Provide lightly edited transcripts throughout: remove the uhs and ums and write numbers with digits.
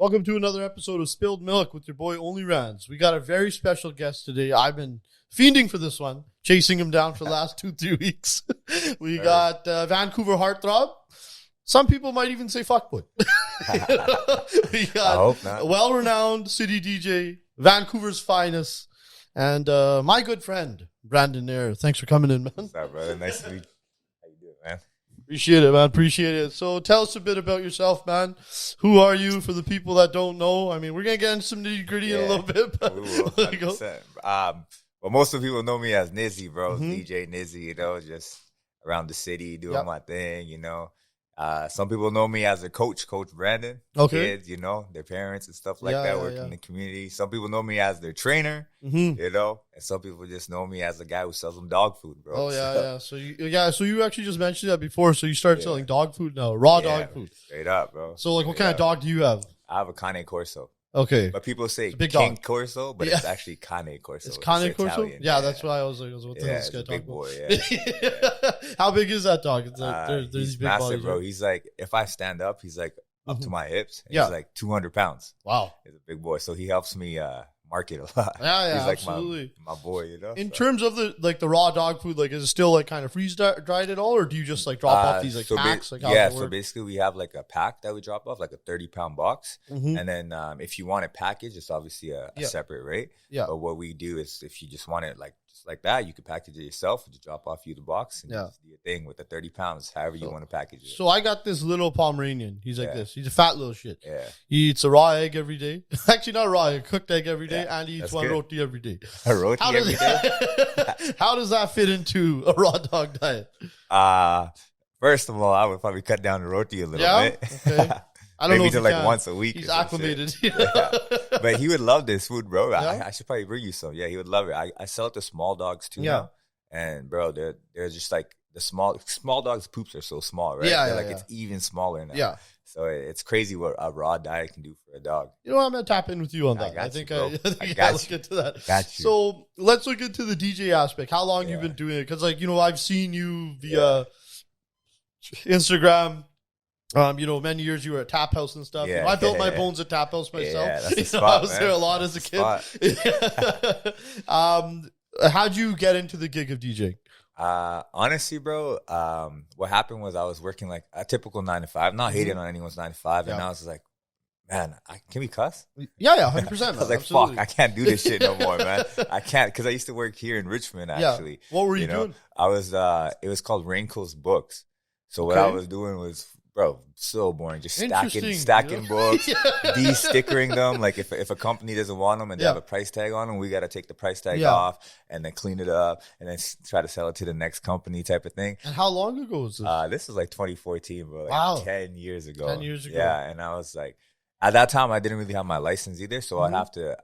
Welcome to another episode of Spilled Milk with your boy Only Rans. We got a very special guest today. I've been fiending for this one, chasing him down for the last 2-3 weeks. We got Vancouver heartthrob. Some people might even say fuckboy. We got I hope not. A well-renowned city DJ, Vancouver's finest, and my good friend, Brandon Nair. Thanks for coming in, man. What's up, brother? Nice to meet you. How you doing, man? Appreciate it, man. Appreciate it. So tell us a bit about yourself, man. Who are you for the people that don't know? I mean, we're going to get into some nitty-gritty in a little bit. But we will, 100%. Well, most of the people know me as Nizzy, bro. DJ Nizzy, you know, just around the city doing my thing, you know. Some people know me as a Coach Brandon. Okay. Kids, you know, their parents and stuff like that, working in the community. Some people know me as their trainer, you know, and some people just know me as the guy who sells them dog food, bro. Oh, yeah. So you actually just mentioned that before. So you started selling dog food now, raw dog food. Straight up, bro. So, like, what kind of dog do you have? I have a Cane Corso. Okay. But people say big King dog. Corso, but it's actually Cane Corso. It's Cane Corso? Italian. Yeah, that's why I was like, what the hell is this guy it's a big talking boy, about? How big is that dog? It's like, there's he's these big massive, bodies, bro. right? He's like, if I stand up, he's like up to my hips. And Yeah. He's like 200 pounds. Wow. He's a big boy. So he helps me market a lot. Yeah, he's like absolutely. my boy, you know? In terms of the raw dog food, like, is it still like kind of freeze dried at all, or do you just like drop off these like packs? Like, how does it so work? basically we have like a pack that we drop off, like a 30-pound box. And then if you want it packaged, it's obviously a separate rate. Yeah. But what we do is if you just want it like just like that, you can package it yourself and just drop off you the box and just do your thing with the 30 pounds, however you want to package it. So I got this little Pomeranian. He's like this. He's a fat little shit. Yeah. He eats a raw egg every day. Actually, not a raw egg, a cooked egg every day, and he eats That's one good. roti every day. A roti every day? How does that fit into a raw dog diet? First of all, I would probably cut down the roti a little bit. Okay. I don't Maybe know to like once a week. He's acclimated. But he would love this food, bro. I should probably bring you some. Yeah, he would love it. I sell it to small dogs too now. And bro, they're just like the small dogs' poops are so small, right? Yeah, it's even smaller now. Yeah. So it's crazy what a raw diet can do for a dog. You know what? I'm going to tap in with you on that. I think I look into that. Got you. So let's look into the DJ aspect. How long you've been doing it? Because, like, you know, I've seen you via Instagram. You know, many years you were at Tap House and stuff. Yeah, You know, I built my bones at Tap House myself. Yeah, that's the spot, I was man. there a lot as a kid. How'd you get into the gig of DJing? Honestly, bro, what happened was I was working like a typical 9 to 5, not hating on anyone's 9 to 5, and I was like, man, can we cuss? Yeah, 100%. I was like, fuck, I can't do this shit no more, man. I can't, because I used to work here in Richmond, actually. Yeah. What were you doing? I was, it was called Raincoast Books. So what I was doing was, bro, so boring. Just stacking books, de-stickering them. Like if a company doesn't want them and they have a price tag on them, we got to take the price tag off and then clean it up and then try to sell it to the next company type of thing. And how long ago was this? This was like 2014, bro. Like wow. 10 years ago. 10 years ago. Yeah, and I was like, at that time, I didn't really have my license either, so I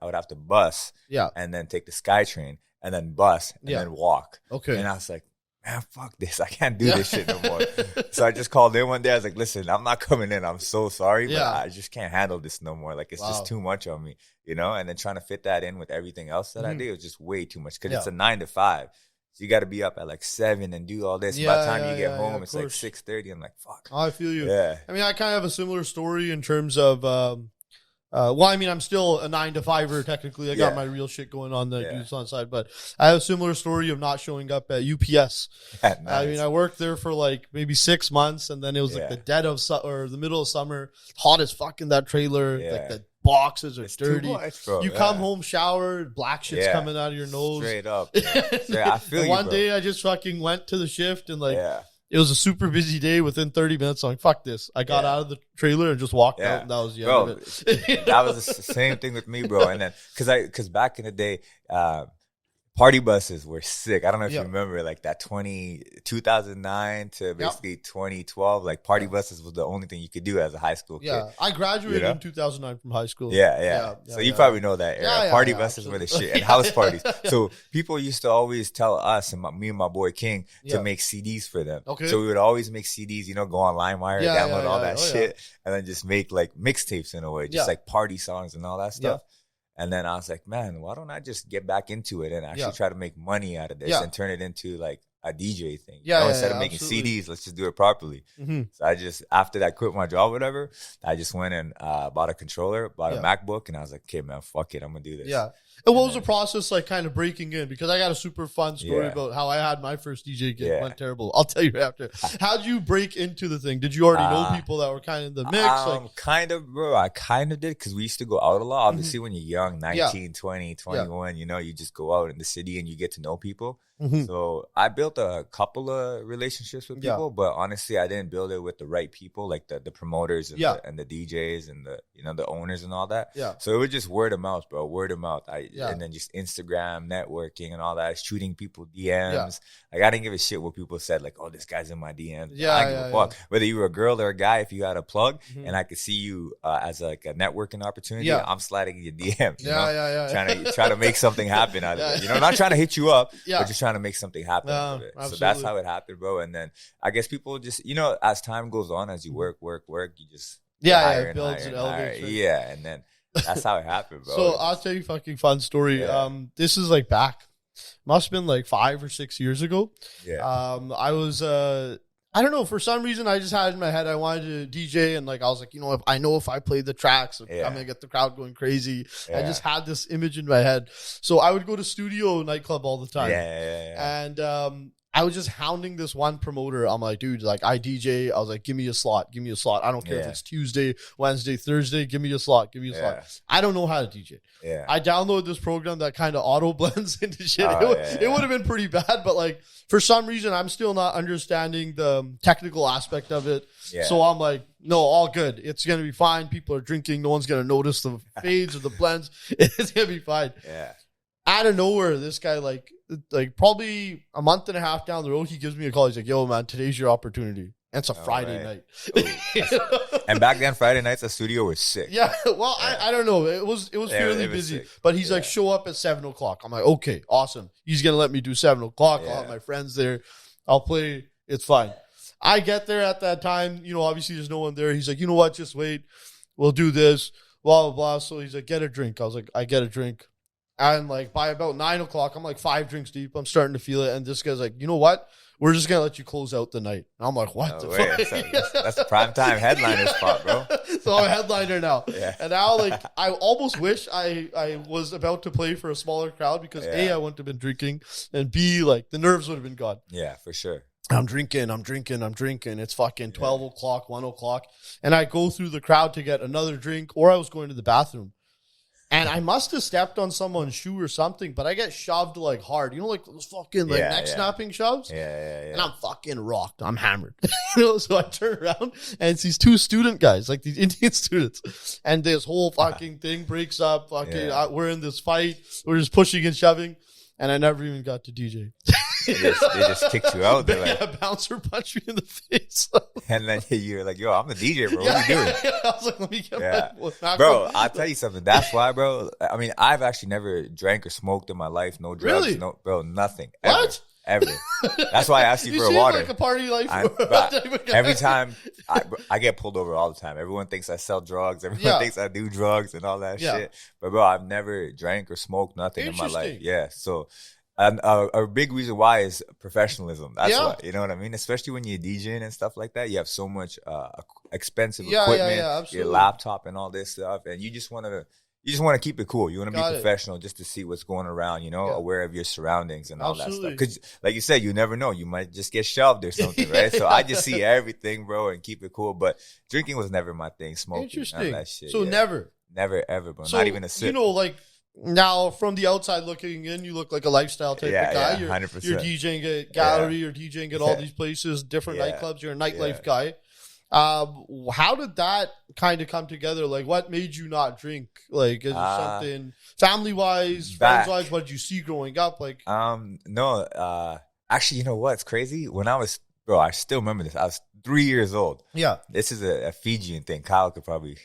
would have to bus and then take the SkyTrain and then bus and then walk. Okay. And I was like, man, fuck this. I can't do this shit no more. So I just called in one day. I was like, listen, I'm not coming in. I'm so sorry, but I just can't handle this no more. Like, it's just too much on me, you know? And then trying to fit that in with everything else that I did was just way too much because it's a 9 to 5. So you got to be up at like 7 and do all this. By the time you get home, it's like 6:30. I'm like, fuck. Oh, I feel you. Yeah. I mean, I kind of have a similar story in terms of, well, I mean, I'm still a 9 to 5er technically. I got my real shit going on the on side, but I have a similar story of not showing up at UPS. Nice. I mean, I worked there for like maybe 6 months, and then it was like the dead of or the middle of summer, hot as fuck in that trailer. Like the boxes are dirty. Too much, bro. You come home, shower, black shit's coming out of your nose. Straight up. I feel you, One bro. day I just fucking went to the shift and like. It was a super busy day. Within 30 minutes, I'm like, fuck this. I got out of the trailer and just walked out, and that was the end of it. That was the same thing with me, bro. And then, because back in the day, party buses were sick. I don't know if you remember, like that 2009 to basically 2012, like party buses was the only thing you could do as a high school kid. Yeah, I graduated in 2009 from high school. So you probably know that era. Party buses were the shit, and house parties. So people used to always tell us, and me and my boy King, to make CDs for them. Okay. So we would always make CDs, you know, go on LimeWire, download all that shit, and then just make like mixtapes in a way, just like party songs and all that stuff. And then I was like, man, why don't I just get back into it and actually try to make money out of this and turn it into like a DJ thing. Yeah, instead of making CDs, let's just do it properly. So I just, after I quit my job, whatever, I just went and bought a controller, bought a MacBook, and I was like, okay, man, fuck it, I'm gonna do this. Yeah. And what was the process like kind of breaking in? Because I got a super fun story about how I had my first DJ gig. Went terrible. I'll tell you after. How'd you break into the thing? Did you already know people that were kind of in the mix? Kind of, bro. I kind of did because we used to go out a lot. Obviously, when you're young, 19, 20, 21, you know, you just go out in the city and you get to know people. So I built a couple of relationships with people, but honestly, I didn't build it with the right people, like the promoters and the DJs and the owners and all that. Yeah. So it was just word of mouth, bro. Word of mouth. And then just Instagram, networking and all that, shooting people DMs. Like I didn't give a shit what people said, like, oh, this guy's in my DMs. I don't give a fuck. Whether you were a girl or a guy, if you had a plug and I could see you as like a networking opportunity, I'm sliding in your DMs. Trying to make something happen out of it. You know, not trying to hit you up, but just trying to make something happen out of it. So that's how it happened, bro. And then I guess people just, you know, as time goes on, as you work, you just it builds and elevates. Right? Yeah, and then that's how it happened, bro. So I'll tell you a fucking fun story. This is like back, must have been like 5 or 6 years ago. I was I don't know, for some reason I just had in my head I wanted to DJ, and like I was like, you know, if I play the tracks, I'm gonna get the crowd going crazy. I just had this image in my head. So I would go to Studio nightclub all the time. And I was just hounding this one promoter. I'm like, dude, like I DJ. I was like, give me a slot. I don't care if it's Tuesday, Wednesday, Thursday. Give me a slot. I don't know how to DJ. I downloaded this program that kind of auto blends into shit. It would have been pretty bad, but like for some reason, I'm still not understanding the technical aspect of it. So I'm like, no, all good. It's going to be fine. People are drinking. No one's going to notice the fades or the blends. It's going to be fine. Out of nowhere, this guy like probably a month and a half down the road, he gives me a call. He's like, yo, man, today's your opportunity. And it's a Friday night. And back then, Friday nights, the studio was sick. Well, I don't know. It was fairly busy. Sick. But he's like, show up at 7 o'clock. I'm like, okay, awesome. He's going to let me do 7 o'clock. I'll have my friends there. I'll play. It's fine. I get there at that time. You know, obviously there's no one there. He's like, you know what? Just wait. We'll do this. Blah, blah, blah. So he's like, get a drink. I was like, I get a drink. And like by about 9 o'clock, I'm like 5 drinks deep. I'm starting to feel it. And this guy's like, you know what? We're just going to let you close out the night. And I'm like, what the fuck? That's the prime time headliner spot, bro. So I'm a headliner now. And now like I almost wish I was about to play for a smaller crowd because A, I wouldn't have been drinking. And B, like the nerves would have been gone. Yeah, for sure. I'm drinking. It's fucking 12 o'clock, 1 o'clock. And I go through the crowd to get another drink, or I was going to the bathroom. And I must have stepped on someone's shoe or something, but I get shoved like hard. You know, like those fucking like neck snapping shoves? And I'm fucking rocked. I'm hammered. You know, so I turn around and it's these 2 student guys, like these Indian students. And this whole fucking thing breaks up. Fucking, we're in this fight. We're just pushing and shoving. And I never even got to DJ. They just kicked you out. They're like, a bouncer punched me in the face. And then you're like, yo, I'm the DJ, bro. What are you doing? I was like, let me get my bro, I'll tell you something. That's why, bro. I mean, I've actually never drank or smoked in my life. No drugs. Really? No, bro, nothing. What? Ever. That's why I asked you for a water. Like a party life. Every time I get pulled over all the time. Everyone thinks I sell drugs. Everyone thinks I do drugs and all that shit. But bro, I've never drank or smoked nothing in my life. Yeah. So a big reason why is professionalism. That's why. You know what I mean? Especially when you're DJing and stuff like that. You have so much expensive equipment, your laptop and all this stuff, and you just want to keep it cool. You want to be professional just to see what's going around, you know, aware of your surroundings and all that stuff. Because like you said, you never know. You might just get shoved or something, right? So I just see everything, bro, and keep it cool. But drinking was never my thing. Smoking, none of that shit. So never, ever, bro. So, not even a sip. You know, like now from the outside looking in, you look like a lifestyle type of guy. Yeah, 100%. You're DJing at Gallery, you're DJing at all these places, different nightclubs. You're a nightlife guy. How did that kind of come together? Like, what made you not drink? Like, is it something family-wise, friends-wise? What did you see growing up? Like, no. Actually, you know what? It's crazy. When I was, bro, I still remember this. 3 years old. Yeah. This is a Fijian thing. Kyle could probably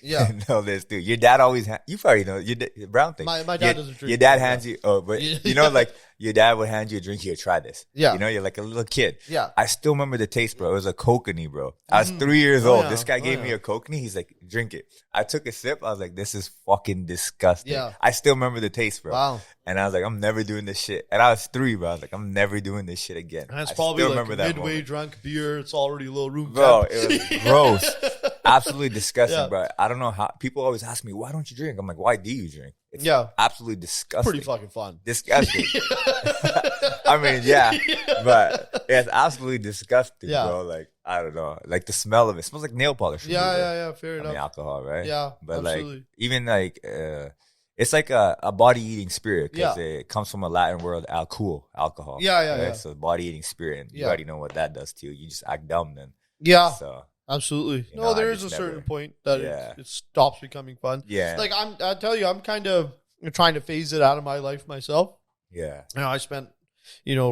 know this too. Your dad always, you probably know, brown thing. My dad doesn't drink. Your dad hands you, but you know, like your dad would hand you a drink. Here, try this. Yeah. You know, you're like a little kid. Yeah. I still remember the taste, bro. It was a kokanee, bro. I was 3 years old. Yeah. This guy gave me a kokanee. He's like, drink it. I took a sip. I was like, this is fucking disgusting. Yeah. I still remember the taste, bro. Wow. And I was like, I'm never doing this shit. And I was 3, bro. I was like, I'm never doing this shit again. And that's I probably still like remember midway drunk beer. It's already a little room bro, temp. it was gross. Absolutely disgusting, Yeah. bro. I don't know how people always ask me, why don't you drink? I'm like, why do you drink? It's Yeah. absolutely disgusting. Pretty fucking fun. Disgusting. I mean, yeah, but it's absolutely disgusting, Yeah. bro. Like, I don't know. Like the smell of it. It smells like nail polish. for me, bro. Yeah. Fair I enough. mean, alcohol, right? Yeah, But absolutely. like, even like, it's like a body eating spirit because Yeah. it comes from a Latin word, alcohol. Yeah. Right? So body eating spirit, and you Yeah. already know what that does to you. You just act dumb then. Yeah. So Absolutely. You No, know, there I is a just certain never- point that Yeah. it stops becoming fun. yeah, Like I tell you, I'm kind of trying to phase it out of my life myself. yeah, You know, I spent,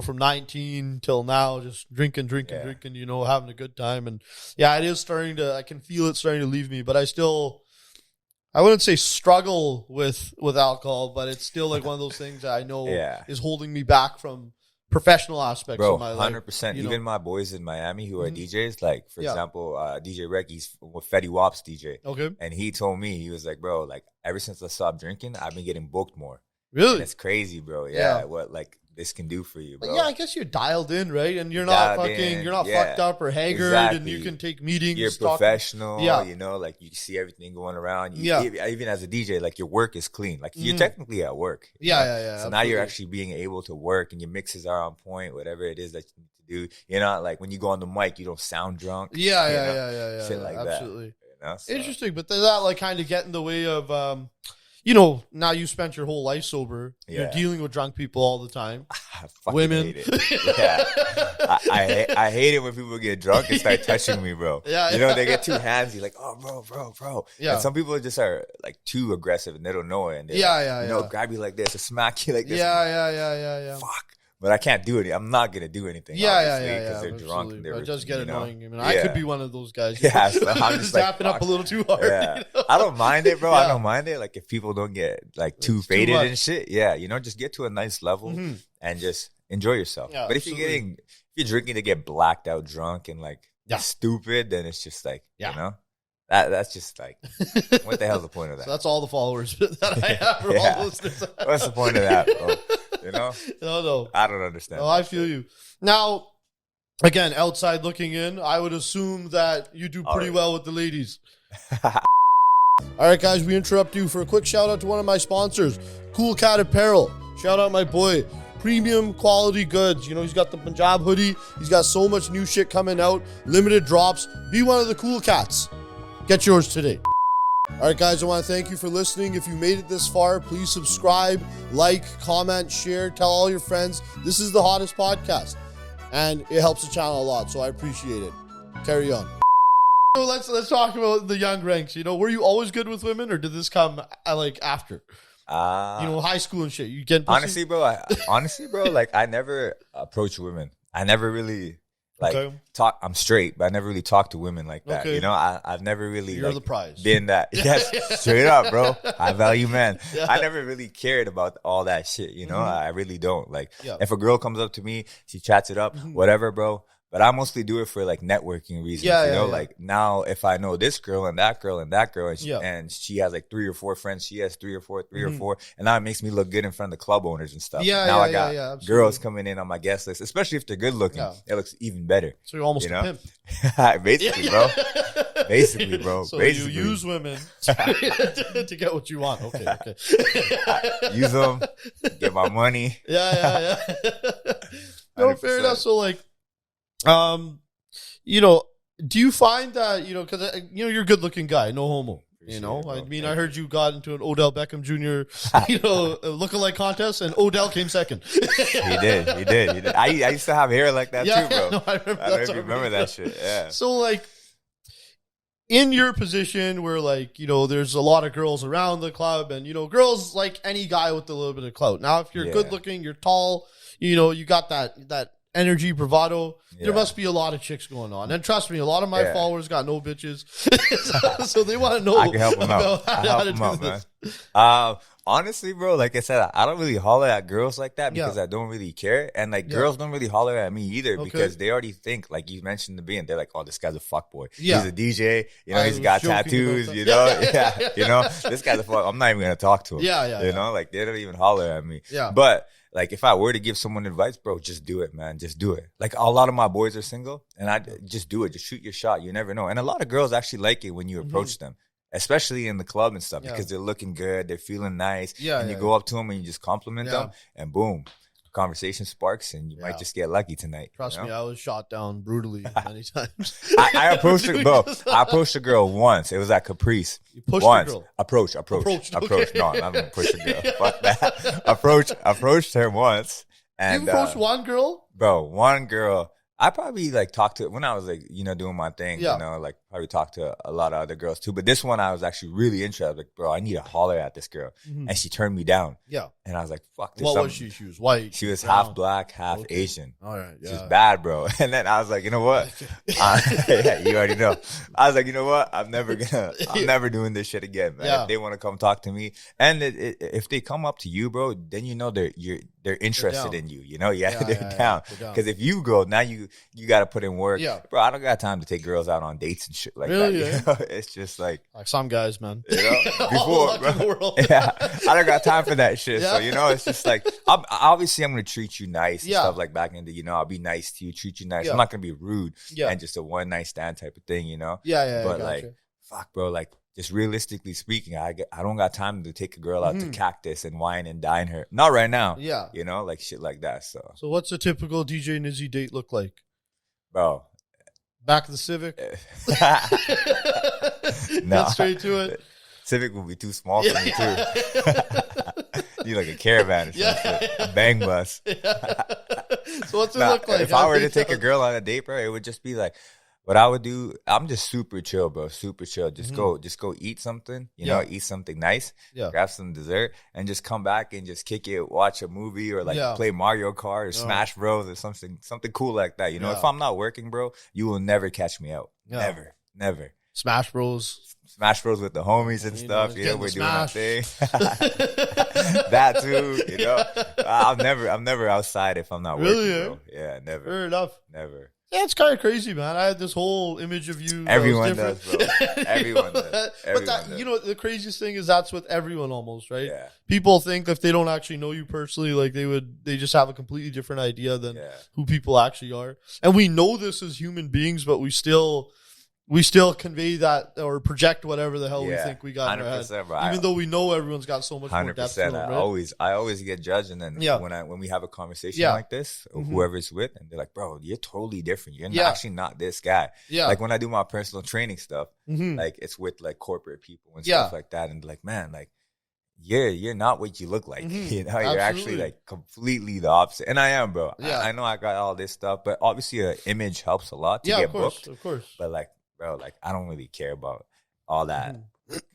from 19 till now just drinking, Yeah. having a good time. And yeah, it is starting to, I can feel it starting to leave me, but I wouldn't say struggle with alcohol, but it's still like one of those things that I know Yeah. is holding me back from professional aspects bro. of my life. 100%. you know. Even my boys in Miami who are Mhm. DJs, like for Yeah. example, DJ Rec, he's with Fetty Wap's DJ, Okay. and he told me, he was like, bro, like ever since I stopped drinking, I've been getting booked more. Really? And it's crazy, bro. Yeah. Yeah, what like this can do for you, But bro. yeah, I guess you're dialed in, right? And you're not Dialed fucking, in, you're not yeah. fucked up or haggard, and Exactly. you can take meetings. You're talk- professional, Yeah. you know, like you see everything going around. Yeah. Even as a DJ, like your work is clean. Like you're Mhm. technically at work. you Yeah, know? yeah. So now you're absolutely. actually being able to work and your mixes are on point, whatever it is that you need to do. You're not like when you go on the mic, you don't sound drunk. Yeah, you yeah, know? yeah. Shit like that. absolutely. You know? So, Interesting, but does that like kind of get in the way of, now you spent your whole life sober. You're Yeah. dealing with drunk people all the time. I fucking Women. hate it. Yeah. I hate it when people get drunk and start touching me, bro. Yeah, You know, yeah. they get too handsy, like, oh, bro. Yeah. And some people just are like too aggressive and they don't know it. And they're Yeah, like, yeah, you know, yeah. grab you like this or smack you like this. Yeah. Fuck. But I can't do it. I'm not going to do anything. Yeah, obviously, because they're drunk. And they're, It does get you know? annoying. I mean, I could be one of those guys. Yeah, so I'm just like, zapping up fuck. a little too hard. Yeah. you know? I don't mind it, bro. Yeah. I don't mind it. Like if people don't get like too It's too faded much. and shit. Yeah, you know, just get to a nice level Mhm. and just enjoy yourself. Yeah, but if absolutely. if you're drinking to get blacked out drunk and like Yeah. stupid, then it's just like, Yeah. you know, that's just like, what the hell's the point of that? So that's all the followers that I have for Yeah. all listeners. What's the point of that, bro? You know, No. I don't understand. No, I feel you. Now, again, outside looking in, I would assume that you do pretty right. well with the ladies. All right, guys, we interrupt you for a quick shout out to one of my sponsors, Cool Cat Apparel. Shout out my boy. Premium quality goods. You know, he's got the Punjab hoodie. He's got so much new shit coming out. Limited drops. Be one of the cool cats. Get yours today. All right, guys, I want to thank you for listening. If you made it this far, please subscribe, like, comment, share, tell all your friends. This is the hottest podcast, and it helps the channel a lot, so I appreciate it. Carry on. So let's talk about the young ranks. You know, were you always good with women, or did this come like after? High school and shit. You get pussy? Honestly, bro, like I never approach women. I never really talk. I'm straight, but I never really talk to women like that. Okay. You know, I've never really You're the prize. been that. Yes, straight up, bro. High value man. Yeah. I never really cared about all that shit. You know, I really don't. Like, Yeah. if a girl comes up to me, she chats it up, whatever, bro. But I mostly do it for like networking reasons. Yeah, you know, yeah. like now if I know this girl and that girl and that girl, and Yeah. and she has like 3 or 4 friends, she has 3 or 4, and now it makes me look good in front of the club owners and stuff. Yeah, now yeah, I got yeah, absolutely. girls coming in on my guest list, especially if they're good looking. Yeah. It looks even better. So you're almost You a know? pimp. Basically, bro. Basically, bro. So Basically. you use women to get what you want. Okay. Use them, get my money. Yeah. No, fair 100%. enough. So like, do you find that, because, you're a good looking guy, no homo, Appreciate you know? it, bro. I mean, Thank I heard you got into an Odell Beckham Jr., lookalike contest, and Odell came second. He did. I used to have hair like that Yeah, too, bro. no, I remember I don't that's even remember that shit. Yeah. So, like, in your position where, like, there's a lot of girls around the club and, girls like any guy with a little bit of clout. Now, if you're Yeah. good looking, you're tall, you got that energy, bravado. There must be a lot of chicks going on. And trust me, a lot of my followers got no bitches. So they want to know I can help them out. how to do this. Man. Honestly, bro, like I said, I don't really holler at girls like that because I don't really care. And like girls don't really holler at me either because they already think, like you mentioned in the beginning, they're like, oh, this guy's a fuckboy. He's a DJ, you know, he's got tattoos, you know, you know, this guy's a fuck. I'm not even going to talk to him. You know, like they don't even holler at me. But like if I were to give someone advice, bro, just do it, man. Just do it. Like a lot of my boys are single and I just do it. Just shoot your shot. You never know. And a lot of girls actually like it when you approach them. Especially in the club and stuff because they're looking good, they're feeling nice, and you go up to them and you just compliment them, and boom, conversation sparks, and you might just get lucky tonight. Trust me, I was shot down brutally many times. I approached a bro. I approached a girl once. It was at Caprice. You pushed once. a girl. Approach. Okay. No, I'm not gonna push a girl. Fuck that. Approached her once, and you approached one girl, bro. One girl. I probably like talked to when I was like, you know, doing my thing, you know, like probably talked to a lot of other girls too. But this one I was actually really interested. Like, bro, I need to holler at this girl. And she turned me down. Yeah. And I was like, fuck this. What was she? She was white. She was half black, half Asian. All right. Yeah. She was bad, bro. And then I was like, you know what? You already know. I was like, you know what? I'm never doing this shit again, man. If they want to come talk to me. And if they come up to you, bro, then you know they're interested in you. You know, they're down. Because if you go, now you got to put in work. Yeah. Bro, I don't got time to take girls out on dates and shit like that. You know? It's just like some guys, man. You know, before, bro. I don't got time for that shit. So, you know, it's just like, obviously I'm going to treat you nice and stuff like back in the, you know, I'll be nice to you, treat you nice. I'm not going to be rude and just a one night stand type of thing, you know? But like, fuck, bro, like, just realistically speaking, I don't got time to take a girl out to Cactus and wine and dine her. Not right now. Yeah. You know, like shit like that. So what's a typical DJ Nizzy date look like? Bro. Back of the Civic? No. Get straight to it. Civic will be too small for me too. Need like a caravan or something. A bang bus. So what's it look like? If I were to take a girl on a date, bro, it would just be like, what I would do, I'm just super chill, bro. Super chill. Just go eat something, you know, eat something nice, grab some dessert, and just come back and just kick it, watch a movie or like play Mario Kart or Smash Bros or something cool like that. You know, if I'm not working, bro, you will never catch me out. Never. Smash Bros with the homies and stuff. You know, we're doing our thing. That too, you know. I'm never outside if I'm not working, bro. Yeah, never. Fair enough. Never. Yeah, it's kind of crazy, man. I had this whole image of you. Everyone does, bro. Everyone does. But that, you know, the craziest thing is that's with everyone almost, right? Yeah. People think if they don't actually know you personally, like they just have a completely different idea than who people actually are. And we know this as human beings, but we still convey that or project whatever the hell we think we got in our head. Bro. Even though we know everyone's got so much more depth to them, right? I always get judged, and then when we have a conversation like this, or whoever's with, and they're like, bro, you're totally different. You're actually not this guy. Yeah. Like when I do my personal training stuff, like it's with like corporate people and stuff like that, and they're like, man, like you're not what you look like. You know, you're actually like completely the opposite. And I am, bro. Yeah. I know I got all this stuff, but obviously an image helps a lot to get booked. Of course. But like, bro, like I don't really care about all that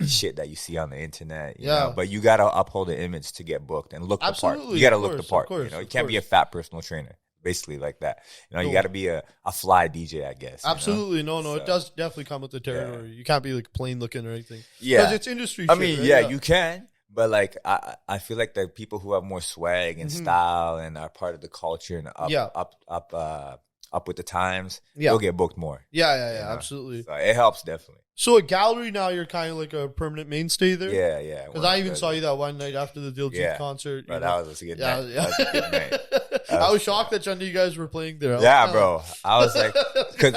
shit that you see on the internet, you know? But you gotta uphold the image to get booked and look the part. You gotta look the part. You know, you can't be a fat personal trainer, basically like that. You know, you gotta be a fly DJ, I guess. Absolutely, you know? No, it does definitely come with the territory. You can't be like plain looking or anything. Yeah, because it's industry. I mean, right? You can. But like I feel like the people who have more swag and style and are part of the culture and up with the times, they'll get booked more. Yeah, you know? Absolutely. So it helps definitely. So at Gallery now, you're kind of like a permanent mainstay there? Yeah. Because I even saw you that one night after the Diljit concert. Bro, that was a good night. Yeah. That was a good night. I was shocked that Sunday you guys were playing there. Bro. I was like, because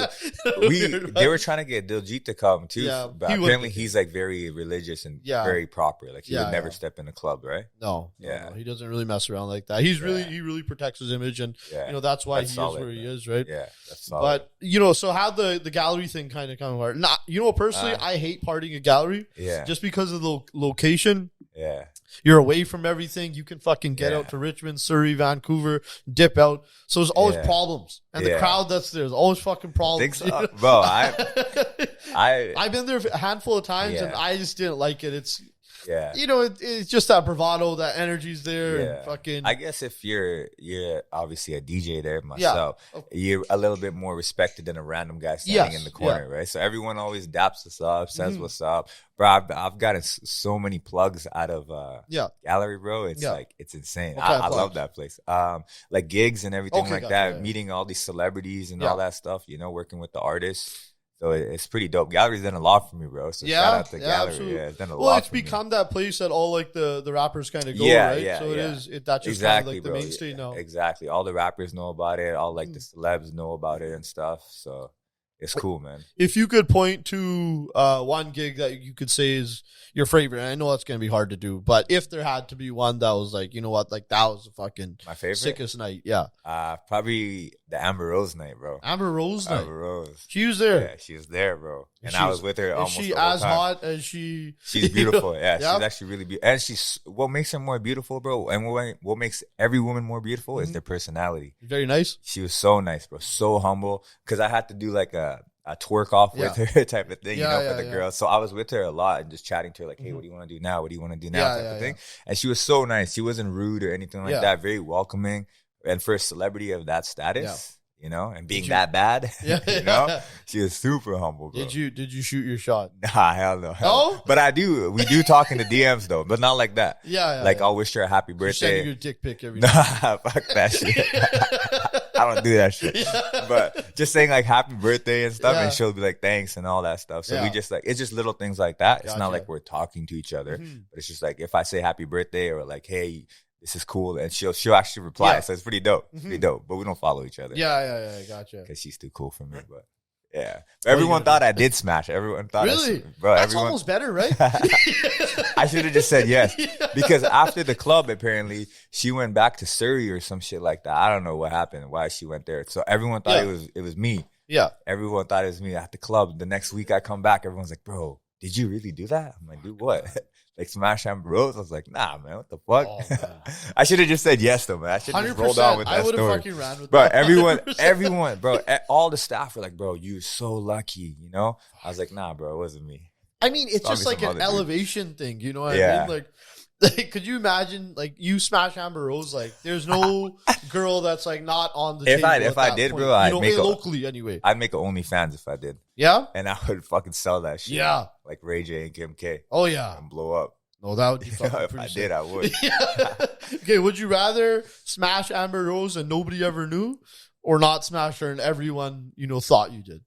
they were trying to get Diljit to come too. Yeah, but apparently he's like very religious and very proper. Like he would never step in a club, right? No. He doesn't really mess around like that. He really protects his image, and you know that's why he is where he is, right? Yeah, that's solid. But you know, so how the Gallery thing kind of come apart? Not, you know, personally, I hate partying at Gallery. Yeah, just because of the location. Yeah. You're away from everything. You can fucking get out to Richmond, Surrey, Vancouver, dip out. So there's always problems. And the crowd that's there's always fucking problems. Think so? Bro, I've been there a handful of times and I just didn't like it. Yeah. You know, it's just that bravado, that energy's there. Yeah. And fucking. I guess if you're obviously a DJ there myself, you're a little bit more respected than a random guy standing in the corner, right? So everyone always daps us up, says what's up. Bro, I've gotten so many plugs out of Gallery, bro. It's like, it's insane. I love that place. Like gigs and everything like that, meeting all these celebrities and all that stuff, you know, working with the artists. So it's pretty dope. Gallery's done a lot for me, bro. So shout out to Gallery. Absolutely. Yeah, it's done a lot. Well, it's become that place that all like the rappers kind of go, right? Yeah, so that's just kind of like the mainstay now. Exactly. All the rappers know about it. All like the celebs know about it and stuff. So it's cool, man. If you could point to one gig that you could say is your favorite, and I know that's going to be hard to do, but if there had to be one that was like, you know what, like that was the fucking my favorite sickest night. Yeah. Probably the Amber Rose night, bro. Amber Rose night. Amber Rose. She was there. Yeah, she was there, bro. And I was with her almost the whole time. Is she as hot as she... She's beautiful. Yeah, she's actually really beautiful. And she's... What makes her more beautiful, bro, and what makes every woman more beautiful is their personality. Very nice. She was so nice, bro. So humble. Because I had to do like a twerk off with her type of thing, for the girls. So I was with her a lot and just chatting to her like, hey, what do you want to do now? What do you want to do now? Type of thing. And she was so nice. She wasn't rude or anything like that. Very welcoming. And for a celebrity of that status, you know, and being that bad, you know, she was super humble, bro. Did you shoot your shot? Nah, hell no. No? But we do talk in the DMs though, but not like that. I'll wish her a happy birthday. Sending your dick pic every day. Nah, fuck that shit. I don't do that shit. But just saying like happy birthday and stuff, and she'll be like thanks and all that stuff. So we just like, it's just little things like that. It's not like we're talking to each other, but it's just like if I say happy birthday or like, hey, this is cool, and she'll actually reply. So it's pretty dope. It's pretty dope. But we don't follow each other. Yeah, gotcha. Because she's too cool for me. But yeah, everyone thought I did smash. Everyone thought really, bro. That's almost better, right? I should have just said yes because after the club, apparently she went back to Surrey or some shit like that. I don't know what happened, why she went there. So everyone thought it was me. Yeah, everyone thought it was me at the club. The next week I come back, everyone's like, "Bro, did you really do that?" I'm like, "Do what?" Like smash Amber Rose. I was like, nah, man, what the fuck? Oh, I should have just said yes, though, man. I should have just rolled on with that story. I would have fucking ran with that. Bro, everyone, bro, all the staff were like, bro, you're so lucky, you know? I was like, nah, bro, it wasn't me. I mean, it's just like an elevation thing, you know what I mean? Like, could you imagine, like, you smash Amber Rose? Like, there's no girl that's, like, not on the table. If I did, bro, I'd make locally anyway. I'd make an OnlyFans if I did. Yeah? And I would fucking sell that shit. Yeah. Like Ray J and Kim K. Oh, yeah. And blow up. No, that would be fucking if I did, I would. Okay, would you rather smash Amber Rose and nobody ever knew, or not smash her and everyone, you know, thought you did?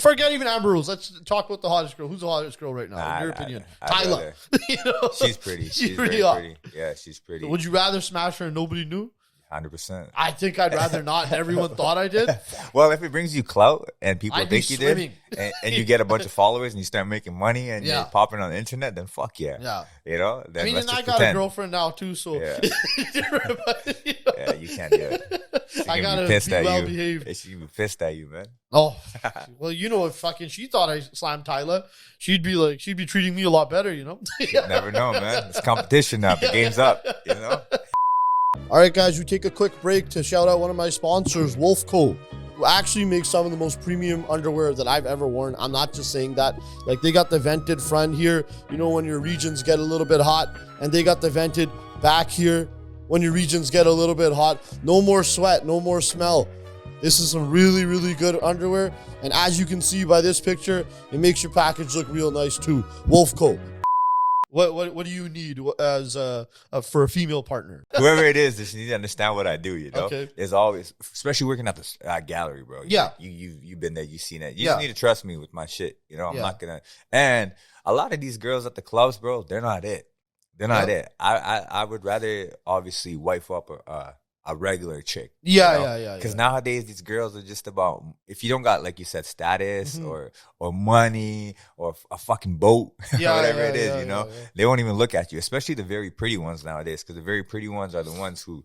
Forget even Amber Rose. Let's talk about the hottest girl. Who's the hottest girl right now, in your opinion? Tyler. You know? She's pretty. She's pretty pretty. Yeah, she's pretty. So would you rather smash her and nobody knew? 100%. I think I'd rather not. Everyone thought I did. Well, if it brings you clout and people think you did, and you get a bunch of followers and you start making money and you're popping on the internet, then fuck yeah. Yeah. You know? Then I mean, and I got a girlfriend now too, so. Yeah, yeah, you can't do it. I gotta be pissed at well you. Behaved. She'd be pissed at you, man. Oh, well, you know, if fucking she thought I slammed Tyler, she'd be treating me a lot better, you know? You never know, man. It's competition now. The game's up, you know? All right, guys, we take a quick break to shout out one of my sponsors, Wolfco, who actually makes some of the most premium underwear that I've ever worn. I'm not just saying that. Like, they got the vented front here, you know, when your regions get a little bit hot, and they got the vented back here when your regions get a little bit hot. No more sweat, no more smell. This is some really, really good underwear. And as you can see by this picture, it makes your package look real nice too. Wolfco. What do you need as for a female partner? Whoever it is, just need to understand what I do. You know, okay. There's always, especially working at the gallery, bro. You've been there, you've seen it. You just need to trust me with my shit. You know, I'm not gonna. And a lot of these girls at the clubs, bro, they're not it. They're not it. I would rather obviously wife up a regular chick. Yeah. Because nowadays these girls are just about, if you don't got, like you said, status or money or a fucking boat, whatever it is, you know, they won't even look at you, especially the very pretty ones nowadays, because the very pretty ones are the ones who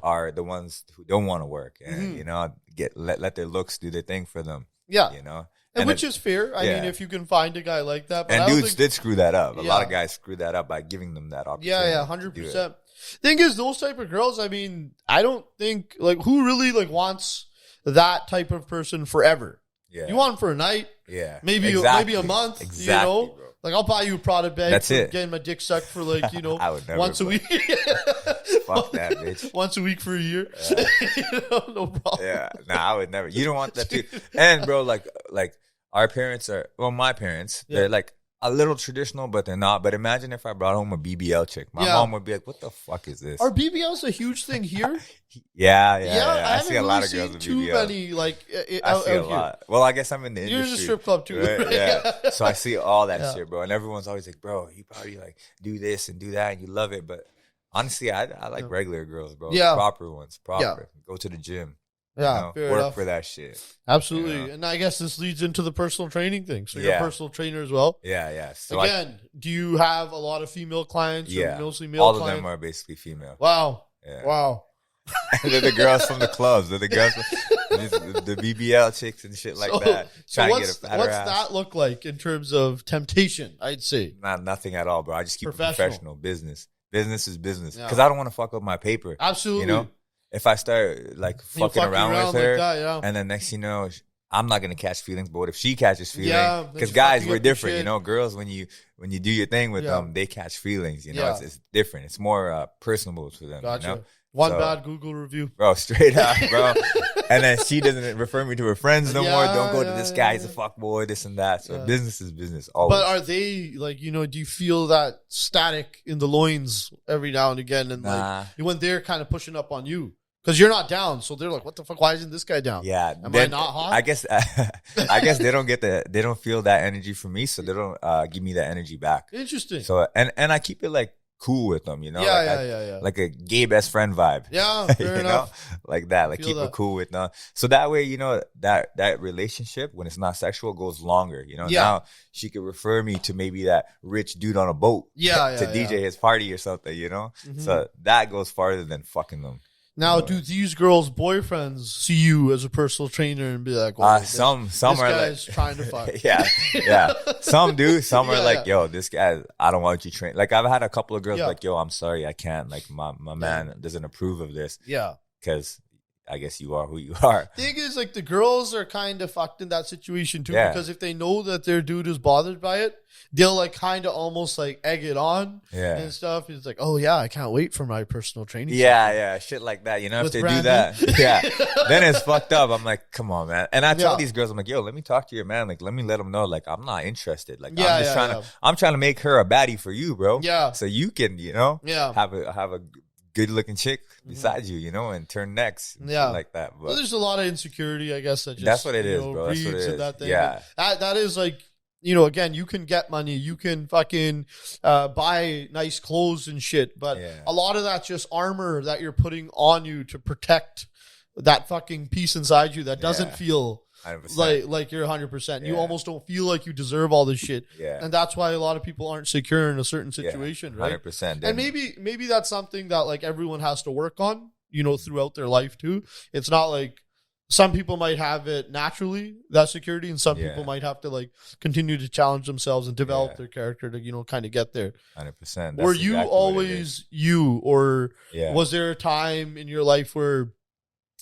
are the ones who don't want to work and, you know, let their looks do their thing for them. Yeah. You know? And which is fair. I mean, if you can find a guy like that. But and dudes did screw that up. A lot of guys screw that up by giving them that opportunity. Yeah, 100%. Thing is, those type of girls, I mean, I don't think, like, who really, like, wants that type of person forever? Yeah. You want them for a night. Yeah. Maybe a month, you know? Bro. Like, I'll buy you a Prada bag. That's it. Getting my dick sucked for like, you know, I would never once a week. Fuck that, bitch. Once a week for a year. No problem. Yeah, I would never. You don't want that too. And bro, like our parents are, well, my parents, they're like a little traditional, but they're not. But imagine if I brought home a BBL chick. My mom would be like, what the fuck is this? Are BBLs a huge thing here? Yeah. I see a lot of girls with too BBL. Many, like, I see a lot. Well, I guess I'm in the industry. You're in a strip club too. Right? Yeah. So I see all that shit, bro. And everyone's always like, bro, you probably like do this and do that and you love it. But honestly, I like regular girls, bro. Yeah. Proper ones. Go to the gym. Yeah, work for that shit. Absolutely. You know? And I guess this leads into the personal training thing. So you're a personal trainer as well? Yeah. So again, do you have a lot of female clients or mostly male all clients? All of them are basically female. Wow. Yeah. Wow. They're the girls from the clubs. They're the girls from the BBL chicks and shit like that. So what's that look like in terms of temptation, I'd say? Nothing at all, bro. I just keep it professional. Business is business. Because I don't want to fuck up my paper. Absolutely. You know? If I start like fucking around with her, like that, and then next you know, I'm not gonna catch feelings. But what if she catches feelings? Because guys, we're different. You know, girls when you do your thing with them, they catch feelings. You know, it's different. It's more personable to them. Gotcha. You know? One bad Google review, bro. Straight up, bro. And then she doesn't refer me to her friends no more. Don't go to this guy. He's a fuckboy. This and that. So business is business. Always. But are they like, you know? Do you feel that static in the loins every now and again? And like when they're kind of pushing up on you? Because you're not down, so they're like, "What the fuck? Why isn't this guy down?" Yeah, am I not hot? I guess they don't feel that energy from me, so they don't give me that energy back. Interesting. So and I keep it like cool with them, you know. Yeah. Like a gay best friend vibe. Yeah, fair enough. Know? Like that. Like keep it cool with them. So that way, you know, that relationship when it's not sexual goes longer. You know, now she could refer me to maybe that rich dude on a boat. To DJ his party or something. You know, so that goes farther than fucking them. Now, do these girls' boyfriends see you as a personal trainer and be like, well, some this are guy's like trying to fuck? yeah. Some do. Some are like, yo, this guy, I don't want you train. Like I've had a couple of girls like, yo, I'm sorry, I can't. Like my man doesn't approve of this. Yeah. Because I guess you are who you are. Thing is, like, the girls are kind of fucked in that situation too, because if they know that their dude is bothered by it, they'll like kind of almost like egg it on and stuff. It's like, oh yeah, I can't wait for my personal training. Yeah, shit like that. You know, if they do that, then it's fucked up. I'm like, come on, man. And I tell these girls, I'm like, yo, let me talk to your man. Like, let me let him know, like, I'm not interested. Like, I'm trying to make her a baddie for you, bro. Yeah. So you can, you know, have a good looking chick beside you, you know, and turn necks, like that. But there's a lot of insecurity, I guess. That's what it is, bro. That's what it is. That thing. Yeah, that is like, you know, again, you can get money, you can fucking buy nice clothes and shit, but a lot of that's just armor that you're putting on you to protect that fucking piece inside you that doesn't feel 100%. Like you're 100%. You almost don't feel like you deserve all this shit. Yeah. And that's why a lot of people aren't secure in a certain situation, right? 100%. And maybe that's something that like everyone has to work on, you know, throughout their life too. It's not like some people might have it naturally, that security, and some people might have to like continue to challenge themselves and develop their character to, you know, kind of get there. 100%. Were you always you, or was there a time in your life where,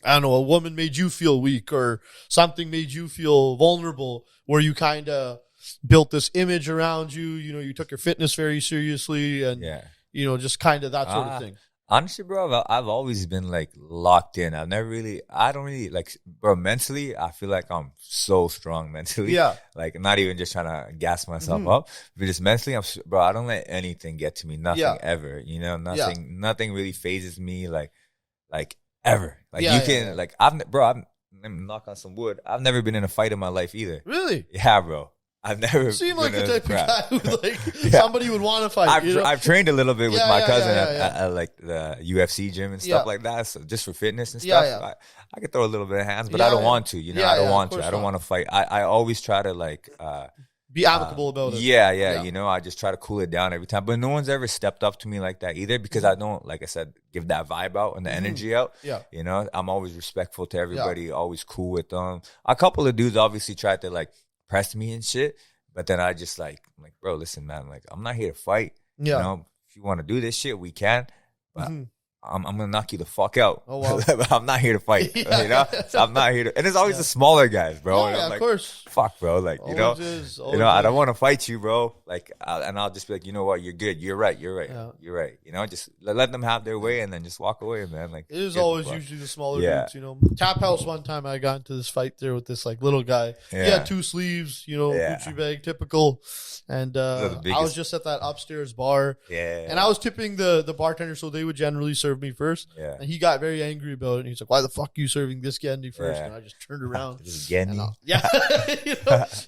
I don't know, a woman made you feel weak or something made you feel vulnerable, where you kind of built this image around you, you know, you took your fitness very seriously and, you know, just kind of that sort of thing? Honestly, bro, I've always been like locked in. I don't really like, bro, mentally, I feel like I'm so strong mentally. Yeah. Like, not even just trying to gas myself up, but just mentally, bro, I don't let anything get to me. Nothing ever, you know, nothing really phases me like ever. Like you can, like, let me knock on some wood. I've never been in a fight in my life either. Really? Yeah, bro. I've never seem like the type of guy who like somebody would want to fight. I've trained a little bit with my cousin at like the UFC gym and stuff like that. So just for fitness and stuff, I could throw a little bit of hands, but I don't want to. You know, I don't want to. I don't want to fight. I always try to like be amicable about it. Yeah. You know, I just try to cool it down every time. But no one's ever stepped up to me like that either, because I don't, like I said, give that vibe out and the energy out. Yeah. You know, I'm always respectful to everybody, always cool with them. A couple of dudes obviously tried to like press me and shit, but then I just like, I'm like, bro, listen, man, like, I'm not here to fight. You know, if you want to do this shit, we can. But I'm gonna knock you the fuck out. Oh, wow. I'm not here to fight. Yeah. You know, so I'm not here to. And it's always the smaller guys, bro. Yeah, and I'm of like, course. fuck, bro. Like, you know, I don't want to fight you, bro. Like, and I'll just be like, you know what, you're good. You're right. You're right. You know, just let them have their way and then just walk away, man. Like, it is always usually the smaller dudes, you know. Tap House one time I got into this fight there with this like little guy. He had 2 sleeves, you know, Gucci bag, typical. And I was just at that upstairs bar. Yeah. And I was tipping the bartender, so they would generally serve me first. Yeah. And he got very angry about it. And he's like, why the fuck are you serving this candy first? And I just turned around. You know,